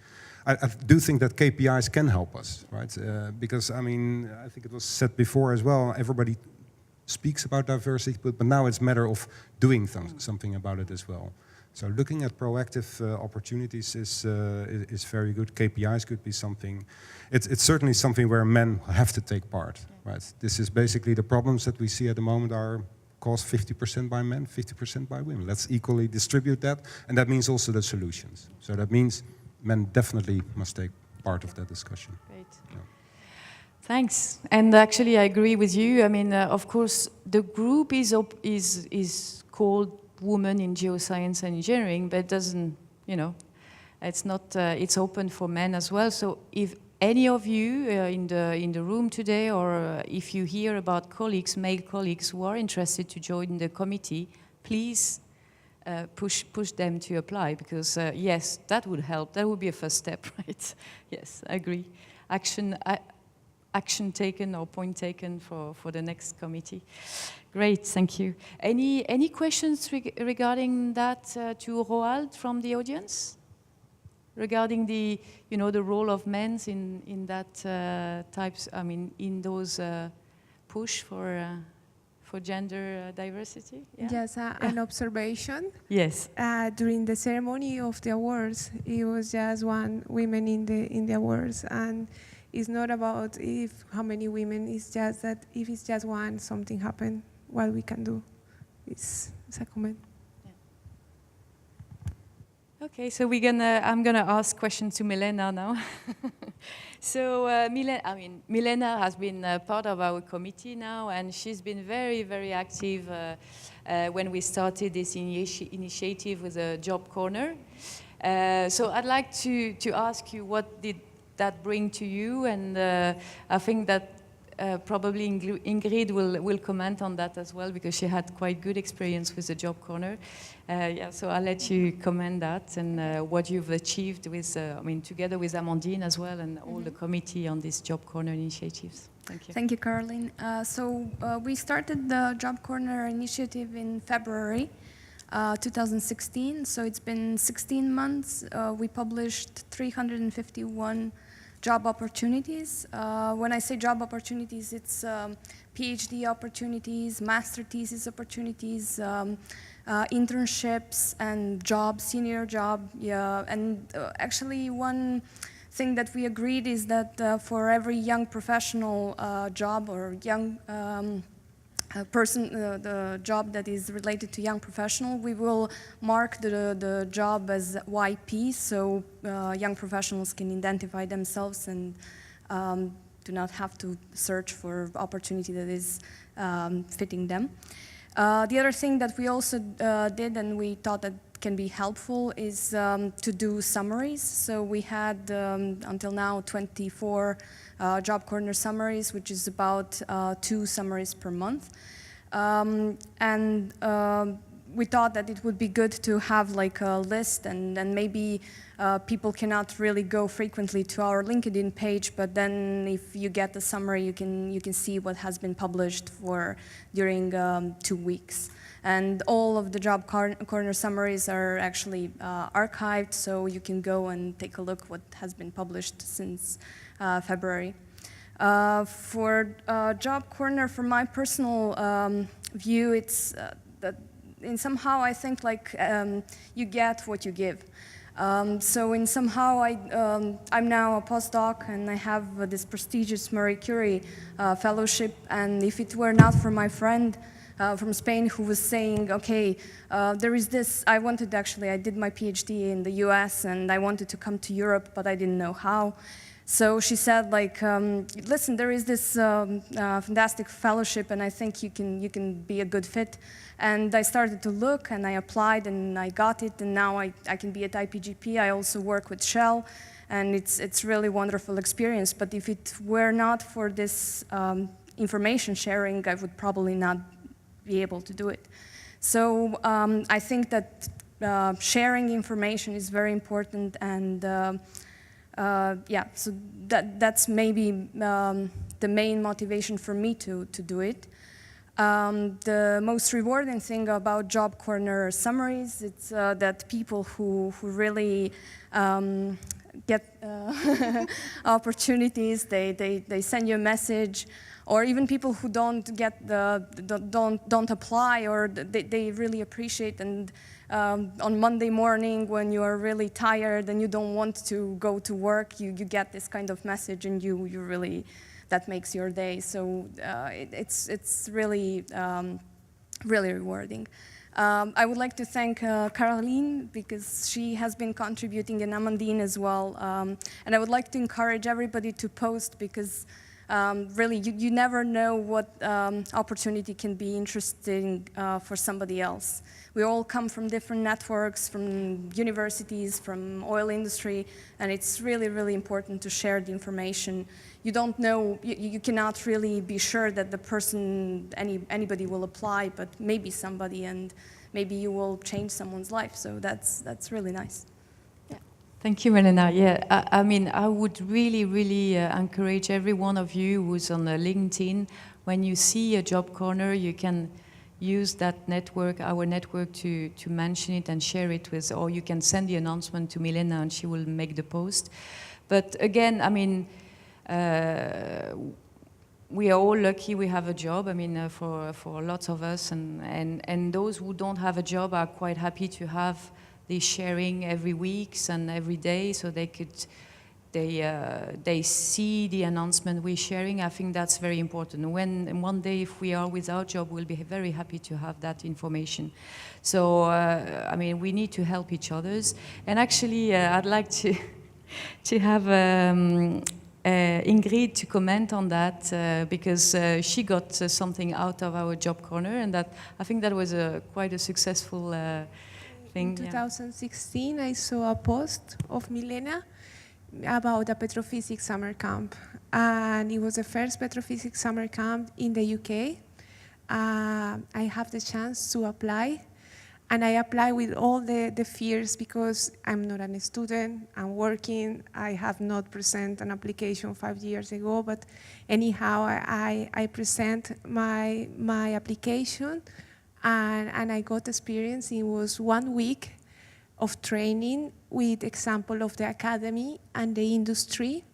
I do think that KPIs can help us, right? Because I think it was said before as well. Everybody speaks about diversity, but now it's a matter of doing something about it as well. So looking at proactive opportunities is very good. KPIs could be something. It's certainly something where men have to take part, right? This is basically the problems that we see at the moment are caused 50% by men, 50% by women. Let's equally distribute that, and that means also the solutions. So that means men definitely must take part of that discussion. Great. Yeah. Thanks. And actually, I agree with you. Of course, the group is called Women in Geoscience and Engineering, but it doesn't, it's not. It's open for men as well. So if any of you in the room today, or if you hear about male colleagues who are interested to join the committee, please push them to apply, because yes, that would help. That would be a first step, right? Yes, I agree. Action taken or point taken for the next committee. Great, thank you. Any questions regarding that to Roald from the audience? Regarding the role of men in that types, in those push for for gender diversity. Yeah? Yes, an observation. Yes. During the ceremony of the awards, it was just one women in the awards, and it's not about how many women. It's just that if it's just one, something happened. What we can do. It's a comment. Okay, so I'm gonna ask questions to Milena now. So Milena has been part of our committee now, and she's been very, very active when we started this initiative with a job corner. So I'd like to ask you, what did that bring to you? And I think that probably Ingrid will comment on that as well, because she had quite good experience with the job corner. Yeah, so I'll let you comment that and what you've achieved with, together with Amandine as well, and all the committee on this job corner initiatives. Thank you. Thank you, Caroline. We started the Job Corner initiative in February 2016, so it's been 16 months. We published 351 job opportunities. When I say job opportunities, it's PhD opportunities, master thesis opportunities, internships and jobs, senior job. Yeah, and actually one thing that we agreed is that for every young professional job or young person, the job that is related to young professional, we will mark the job as YP, so young professionals can identify themselves and do not have to search for opportunity that is fitting them. The other thing that we also did, and we thought that can be helpful, is to do summaries. So we had until now 24 Job Corner summaries, which is about 2 summaries per month. We thought that it would be good to have like a list, and then maybe people cannot really go frequently to our LinkedIn page, but then if you get the summary, you can see what has been published during 2 weeks. And all of the Job Corner summaries are actually archived, so you can go and take a look what has been published since February. For Job Corner, from my personal view, it's that in somehow I think like you get what you give. So in somehow I'm now a postdoc, and I have this prestigious Marie Curie fellowship, and if it were not for my friend from Spain who was saying, okay, there is this, I did my PhD in the US and I wanted to come to Europe, but I didn't know how. So she said, like, listen, there is this fantastic fellowship, and I think you can be a good fit. And I started to look, and I applied, and I got it, and now I can be at IPGP. I also work with Shell, and it's really wonderful experience. But if it were not for this information sharing, I would probably not be able to do it. So I think that sharing information is very important, and yeah, so that's maybe the main motivation for me to do it. The most rewarding thing about Job Corner summaries, it's that people who really get opportunities, they send you a message, or even people who don't apply, or they really appreciate. And on Monday morning, when you are really tired and you don't want to go to work, you get this kind of message, and you really, that makes your day. So it's really really rewarding. I would like to thank Caroline, because she has been contributing, and Amandine as well. And I would like to encourage everybody to post, because really, you never know what opportunity can be interesting for somebody else. We all come from different networks, from universities, from oil industry, and it's really, really important to share the information. You don't know, you cannot really be sure that the person, anybody will apply, but maybe somebody, and maybe you will change someone's life. So that's really nice. Thank you, Milena. Yeah, I mean, I would really, really encourage every one of you who's on LinkedIn, when you see a Job Corner, you can use that network, our network, to mention it and share it with, or you can send the announcement to Milena and she will make the post. But again, I mean, we are all lucky we have a job. I mean, for lots of us, and those who don't have a job are quite happy to have this sharing every week and every day, so they see the announcement we're sharing. I think that's very important. When one day, if we are without job, we'll be very happy to have that information. So, I mean, we need to help each others. And actually, I'd like to have Ingrid to comment on that because she got something out of our job corner, and that I think that was quite a successful thing. In 2016, I saw a post of Milena about a petrophysics summer camp, and it was the first petrophysics summer camp in the UK. I have the chance to apply, and I apply with all the fears because I'm not a student, I'm working, I have not presented an application 5 years ago, but anyhow, I present my application, and I got experience. It was 1 week of training with example of the academy and the industry,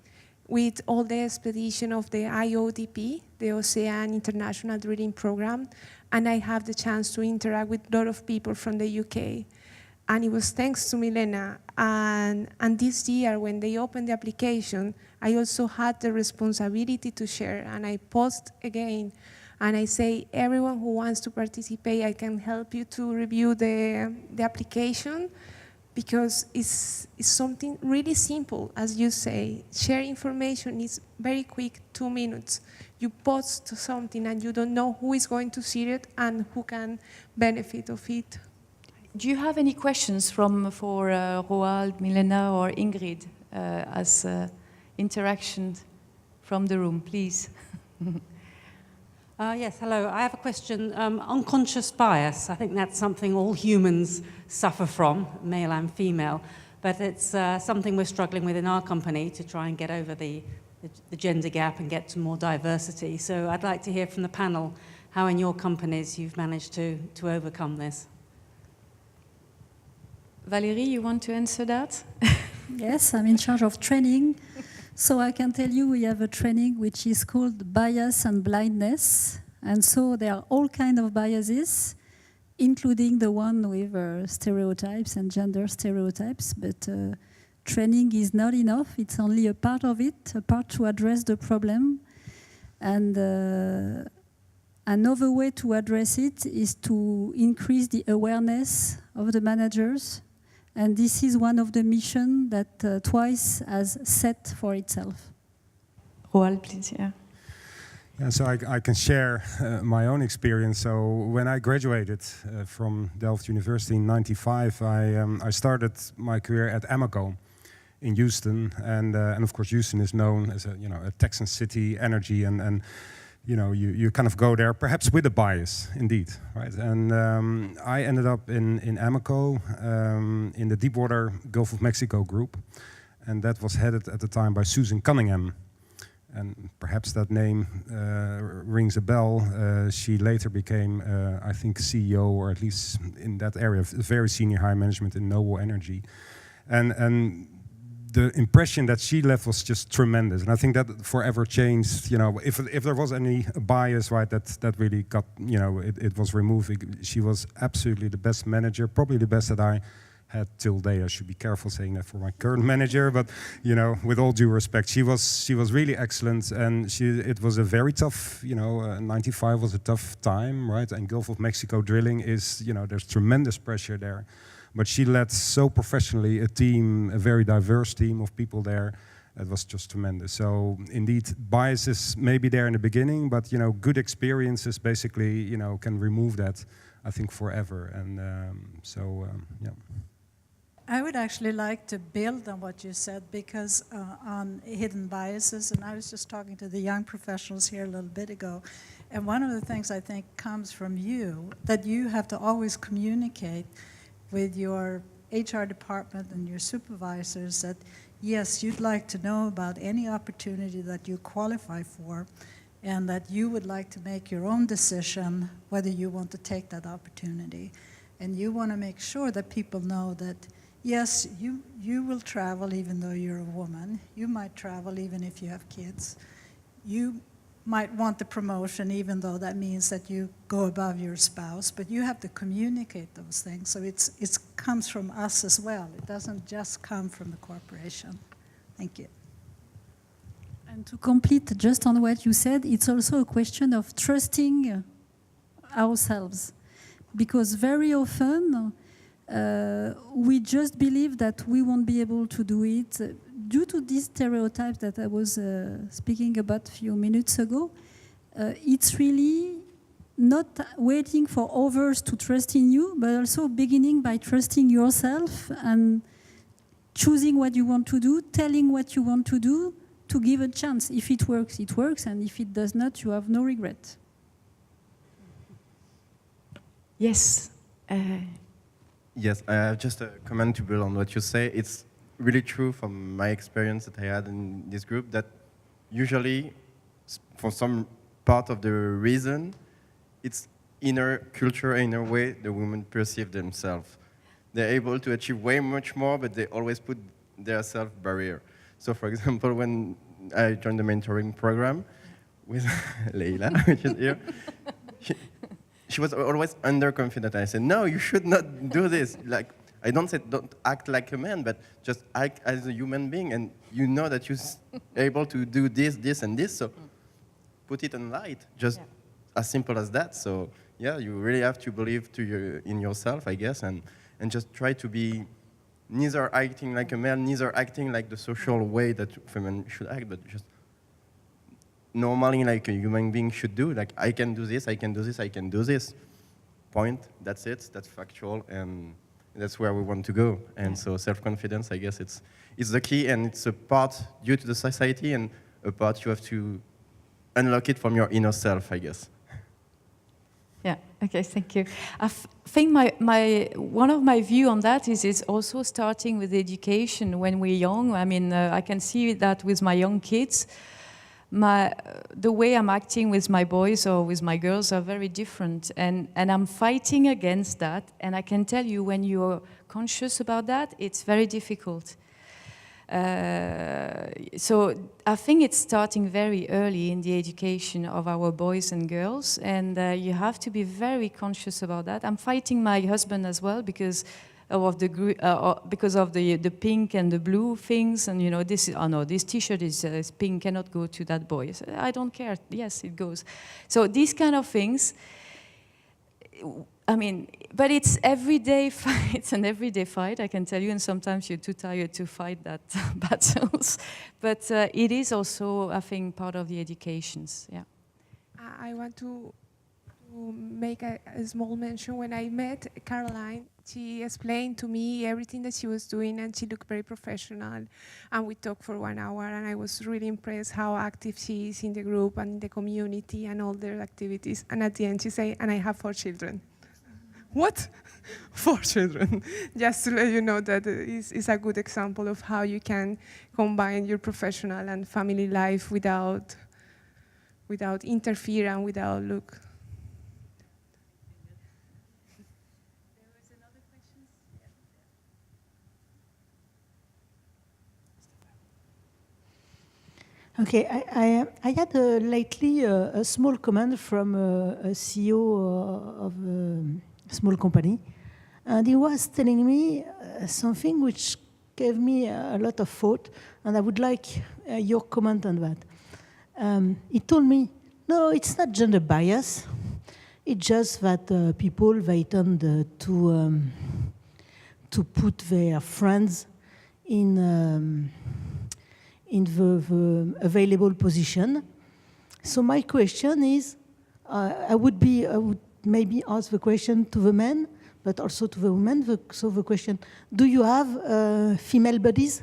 with all the expedition of the IODP, the Ocean International Drilling Program, and I have the chance to interact with a lot of people from the UK. And it was thanks to Milena. And this year, when they opened the application, I also had the responsibility to share, and I post again, and I say, everyone who wants to participate, I can help you to review the application, because it's something really simple, as you say. Share information is very quick, 2 minutes. You post something and you don't know who is going to see it and who can benefit of it. Do you have any questions for Roald, Milena, or Ingrid as interaction from the room, please? Yes, hello. I have a question. Unconscious bias, I think that's something all humans suffer from, male and female, but it's something we're struggling with in our company to try and get over the gender gap and get to more diversity. So I'd like to hear from the panel how in your companies you've managed to overcome this. Valérie, you want to answer that? Yes, I'm in charge of training. So I can tell you we have a training which is called bias and blindness. And so there are all kinds of biases, including the one with stereotypes and gender stereotypes. But training is not enough. It's only a part of it, a part to address the problem. And another way to address it is to increase the awareness of the managers. And this is one of the missions that Twice has set for itself. Roald, please, yeah. Yeah, so I can share my own experience. So when I graduated from Delft University in '95, I started my career at Amoco in Houston, and of course Houston is known as a Texan city, energy, and you kind of go there perhaps with a bias, indeed, right? And I ended up in Amoco, in the Deepwater Gulf of Mexico group, and that was headed at the time by Susan Cunningham. And perhaps that name rings a bell. She later became, I think, CEO, or at least in that area, very senior high management in Noble Energy. And the impression that she left was just tremendous, and I think that forever changed. If there was any bias, right, that really got, it was removed. She was absolutely the best manager, probably the best that I had till day. I should be careful saying that for my current manager, but with all due respect, she was really excellent, and it was a very tough. 95 was a tough time, right? And Gulf of Mexico drilling is, there's tremendous pressure there. But she led so professionally a team, a very diverse team of people there. It was just tremendous. So indeed, biases may be there in the beginning, but good experiences basically, can remove that, I think, forever. And yeah. I would actually like to build on what you said, because on hidden biases, and I was just talking to the young professionals here a little bit ago, and one of the things I think comes from you, that you have to always communicate with your HR department and your supervisors that, yes, you'd like to know about any opportunity that you qualify for, and that you would like to make your own decision whether you want to take that opportunity. And you want to make sure that people know that, yes, you will travel even though you're a woman. You might travel even if you have kids. You might want the promotion, even though that means that you go above your spouse, but you have to communicate those things. So it comes from us as well. It doesn't just come from the corporation. Thank you. And to complete just on what you said, it's also a question of trusting ourselves. Because very often we just believe that we won't be able to do it due to these stereotypes that I was speaking about a few minutes ago. It's really not waiting for others to trust in you, but also beginning by trusting yourself and choosing what you want to do, telling what you want to do, to give a chance. If it works, it works, and if it does not, you have no regret. Yes. Yes, I have just a comment to build on what you say. It's really true from my experience that I had in this group that usually, for some part of the reason, it's inner culture, inner way the women perceive themselves. They're able to achieve way much more, but they always put their self-barrier. So for example, when I joined the mentoring program with Leila, which is here, she was always underconfident. I said, no, you should not do this. Like, I don't say don't act like a man, but just act as a human being, and you know that you're able to do this, this, and this, so put it in light, just as simple as that. So yeah, you really have to believe in yourself, I guess, and just try to be neither acting like a man, neither acting like the social way that women should act, but just normally like a human being should do. Like, I can do this, I can do this, I can do this. Point, that's it, that's factual, and that's where we want to go. And so self-confidence, I guess it's the key, and it's a part due to the society, and a part you have to unlock it from your inner self, I guess. Yeah, okay, thank you. I think one of my view on that is it's also starting with education when we're young. I mean, I can see that with my young kids. The way I'm acting with my boys or with my girls are very different, and I'm fighting against that, and I can tell you when you're conscious about that, it's very difficult. So I think it's starting very early in the education of our boys and girls, and you have to be very conscious about that. I'm fighting my husband as well because of the pink and the blue things, and you know, this T-shirt is pink, cannot go to that boy. So, I don't care. Yes, it goes. So these kind of things. I mean, but it's everyday fight. It's an everyday fight, I can tell you, and sometimes you're too tired to fight that battles. But it is also, I think, part of the educations. Yeah. I want to make a small mention. When I met Caroline, she explained to me everything that she was doing, and she looked very professional. And we talked for 1 hour, and I was really impressed how active she is in the group and in the community and all their activities. And at the end, she said, and I have 4 children. What? 4 children. Just to let you know that it's a good example of how you can combine your professional and family life without interfering, without look. There was another question? Okay, I had lately a small comment from a CEO of a small company, and he was telling me something which gave me a lot of thought, and I would like your comment on that. He told me, no, it's not gender bias, it's just that people, they tend to put their friends in the available position. So my question is, I would maybe ask the question to the men, but also to the women. So the question, do you have female buddies?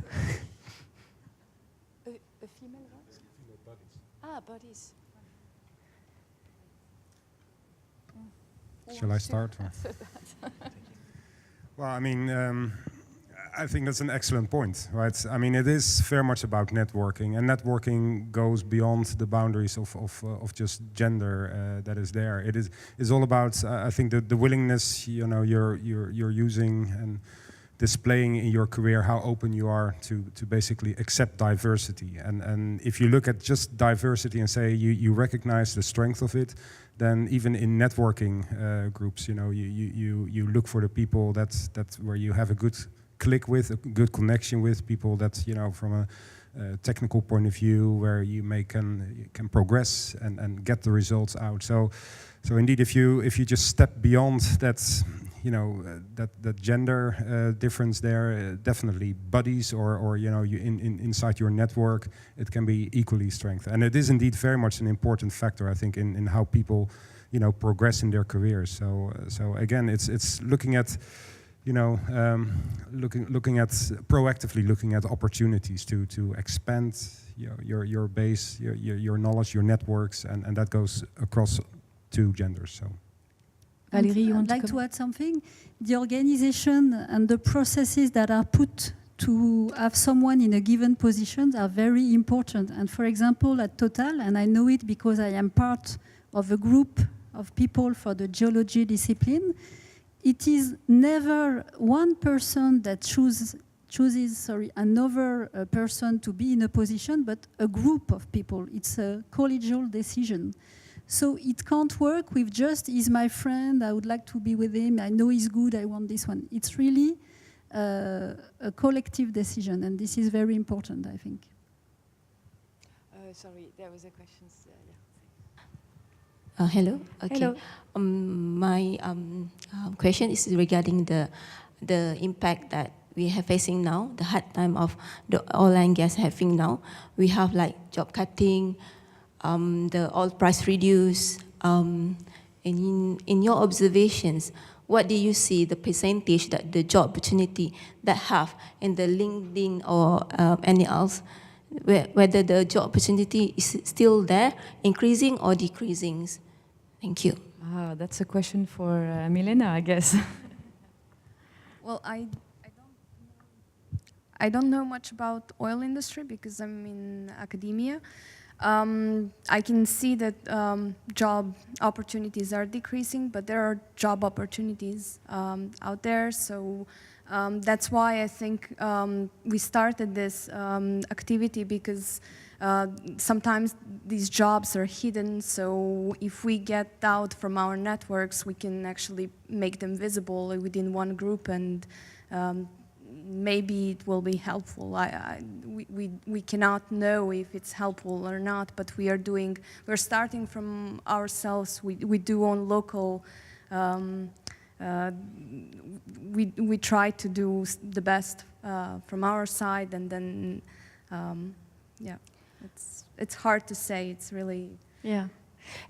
A female what? Female buddies. Ah, buddies. Shall I start? Well, I mean, I think that's an excellent point, right? I mean, it is very much about networking, and networking goes beyond the boundaries of just gender that is there. It is all about, I think, the willingness, you know, you're using, and displaying in your career how open you are to basically accept diversity. And if you look at just diversity and say you recognize the strength of it, then even in networking groups, you know, you look for the people that where you have a good click with, a good connection with, people that, you know, from a technical point of view, where you can progress and get the results out. So indeed, if you just step beyond that, you know, that gender difference there, definitely buddies or you know, inside your network, it can be equally strength. And it is indeed very much an important factor, I think, in how people, you know, progress in their careers. So again, it's looking at, you know, looking at proactively looking at opportunities to expand your base, your knowledge, your networks, and that goes across two genders. So. Valérie, you want I'd like to add something. The organization and the processes that are put to have someone in a given position are very important. And for example, at Total, and I know it because I am part of a group of people for the geology discipline, it is never one person that chooses another person to be in a position, but a group of people. It's a collegial decision. So it can't work with just, he's my friend, I would like to be with him, I know he's good, I want this one. It's really a collective decision, and this is very important, I think. Sorry, there was a question. Hello. Okay. Hello. My question is regarding the impact that we are facing now, the hard time of the oil and gas having now. We have like job cutting, the oil price reduce. And in your observations, what do you see the percentage that the job opportunity that have in the LinkedIn or any else, whether the job opportunity is still there, increasing or decreasing? Thank you. That's a question for Milena, I guess. Well, I don't know much about oil industry because I'm in academia. I can see that job opportunities are decreasing, but there are job opportunities out there. So that's why I think we started this activity, because sometimes these jobs are hidden. So if we get out from our networks, we can actually make them visible within one group, and maybe it will be helpful. We cannot know if it's helpful or not, but we're starting from ourselves. We do on local, we try to do the best from our side, and then, yeah, it's hard to say, it's really... Yeah,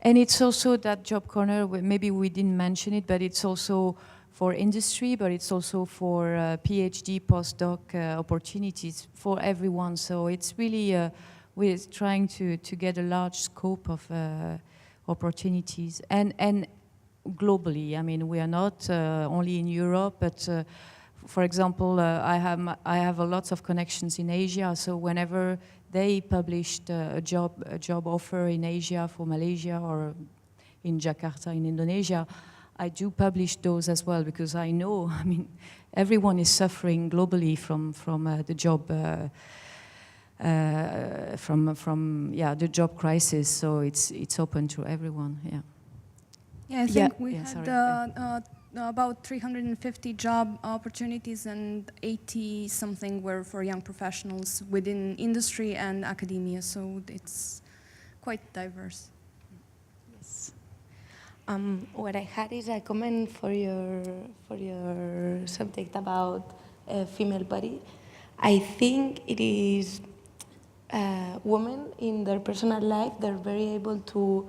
and it's also that job corner, maybe we didn't mention it, but it's also for industry, but it's also for PhD, postdoc opportunities for everyone. So it's really, we're trying to get a large scope of opportunities. And globally, I mean, we are not only in Europe, but for example, I have lots of connections in Asia, so whenever they published a job offer in Asia for Malaysia or in Jakarta in Indonesia, I do publish those as well, because I know, I mean, everyone is suffering globally from the job the job crisis. So it's open to everyone. Yeah. Yeah, I think we had about 350 job opportunities, and 80 something were for young professionals within industry and academia. So it's quite diverse. What I had is a comment for your subject about female body. I think it is women in their personal life, they're very able to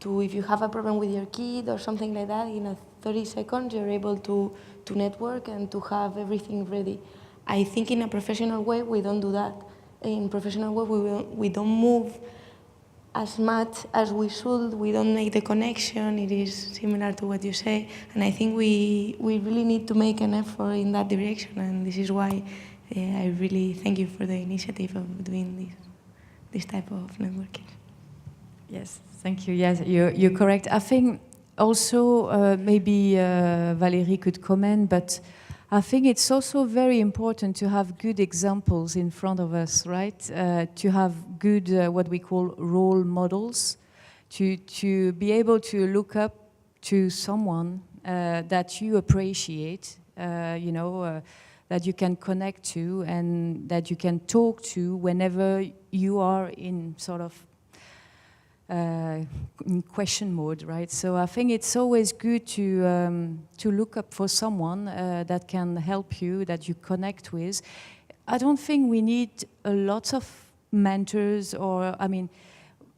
if you have a problem with your kid or something like that, in 30 seconds you're able to network and to have everything ready. I think in a professional way we don't do that. In professional way we don't move as much as we should. We don't make the connection. It is similar to what you say, and I think we really need to make an effort in that direction, and this is why I really thank you for the initiative of doing this type of networking. Yes, thank you. Yes, you're correct. I think also maybe Valérie could comment, but I think it's also very important to have good examples in front of us, right? To have good, what we call role models, to be able to look up to someone that you appreciate, that you can connect to and that you can talk to whenever you are in sort of in question mode, right? So I think it's always good to look up for someone that can help you, that you connect with. I don't think we need a lot of mentors, or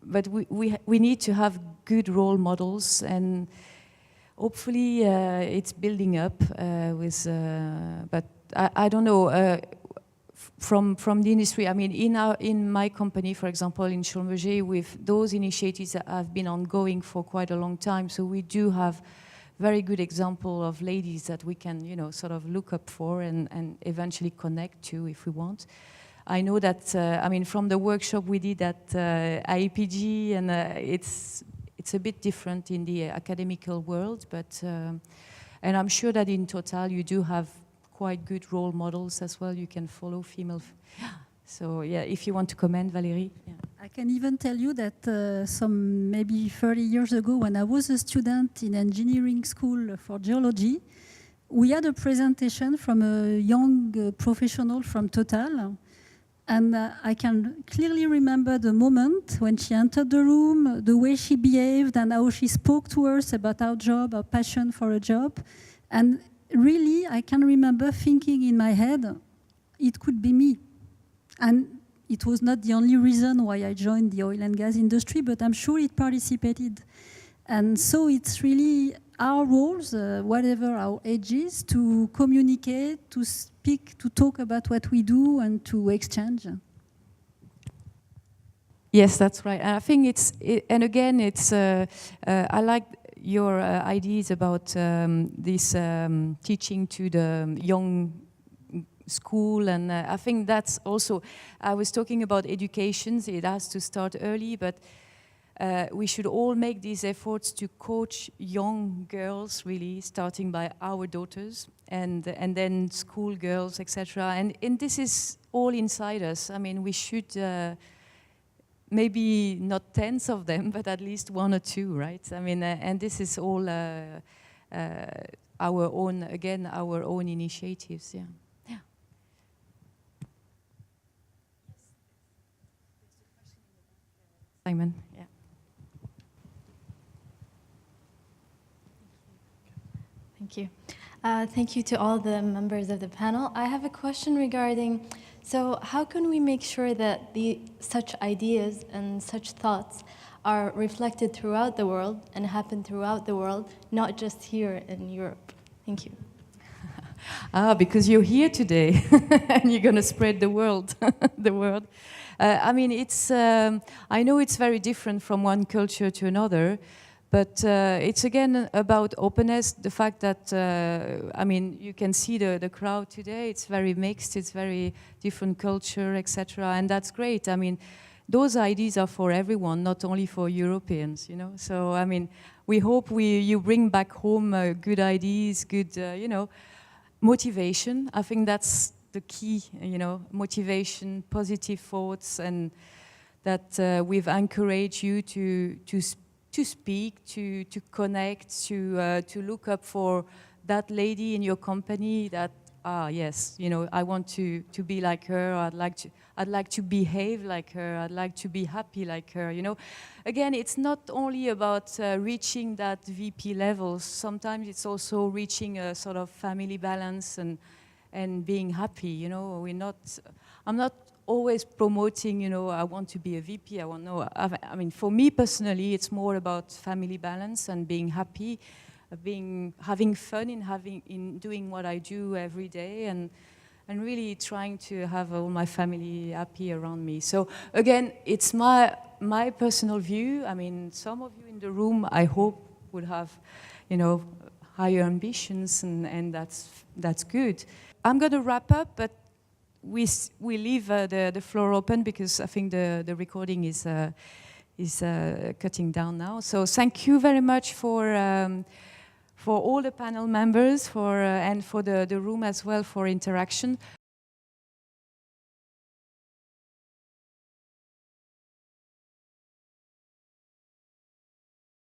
but we need to have good role models, and hopefully it's building up with. But I don't know. From the industry, in my company, for example, in Schlumberger, with those initiatives that have been ongoing for quite a long time, so we do have very good example of ladies that we can, sort of look up for and eventually connect to if we want. I know that, from the workshop we did at IEPG, and it's a bit different in the academical world, but and I'm sure that in Total you do have quite good role models as well. You can follow female. So yeah, if you want to comment, Valérie. Yeah. I can even tell you that some maybe 30 years ago, when I was a student in engineering school for geology, we had a presentation from a young professional from Total. And I can clearly remember the moment when she entered the room, the way she behaved and how she spoke to us about our job, our passion for a job. And really, I can remember thinking in my head, it could be me. And it was not the only reason why I joined the oil and gas industry, but I'm sure it participated. And so it's really our roles, whatever our age is, to communicate, to speak, to talk about what we do and to exchange. Yes, that's right. And I think and again, I like your ideas about this teaching to the young school, and I think that's also, I was talking about education, it has to start early, but we should all make these efforts to coach young girls, really, starting by our daughters, and then school girls, etc. And this is all inside us. We should maybe not tens of them, but at least one or two, right? And this is all our own initiatives, yeah. Yeah. Simon, yeah. Thank you. Thank you to all the members of the panel. I have a question regarding, so how can we make sure that such ideas and such thoughts are reflected throughout the world and happen throughout the world, not just here in Europe? Thank you. Because you're here today and you're going to spread the word. The word. I know it's very different from one culture to another, but it's again about openness. The fact that, you can see the crowd today, it's very mixed, it's very different culture, etc. And that's great. Those ideas are for everyone, not only for Europeans, So, we hope you bring back home good ideas, good, motivation. I think that's the key, motivation, positive thoughts, and that we've encouraged you to speak, to connect, to look up for that lady in your company that, yes, I want to be like her, I'd like to behave like her, I'd like to be happy like her, Again, it's not only about reaching that VP level, sometimes it's also reaching a sort of family balance and being happy, I'm not always promoting, I want to be a VP, for me personally, it's more about family balance and being happy, having fun in doing what I do every day, and really trying to have all my family happy around me. So again, it's my personal view. Some of you in the room, I hope, would have, higher ambitions, and that's good. I'm going to wrap up, but we leave the floor open because I think the recording is cutting down now. So thank you very much for for all the panel members and for the room as well for interaction.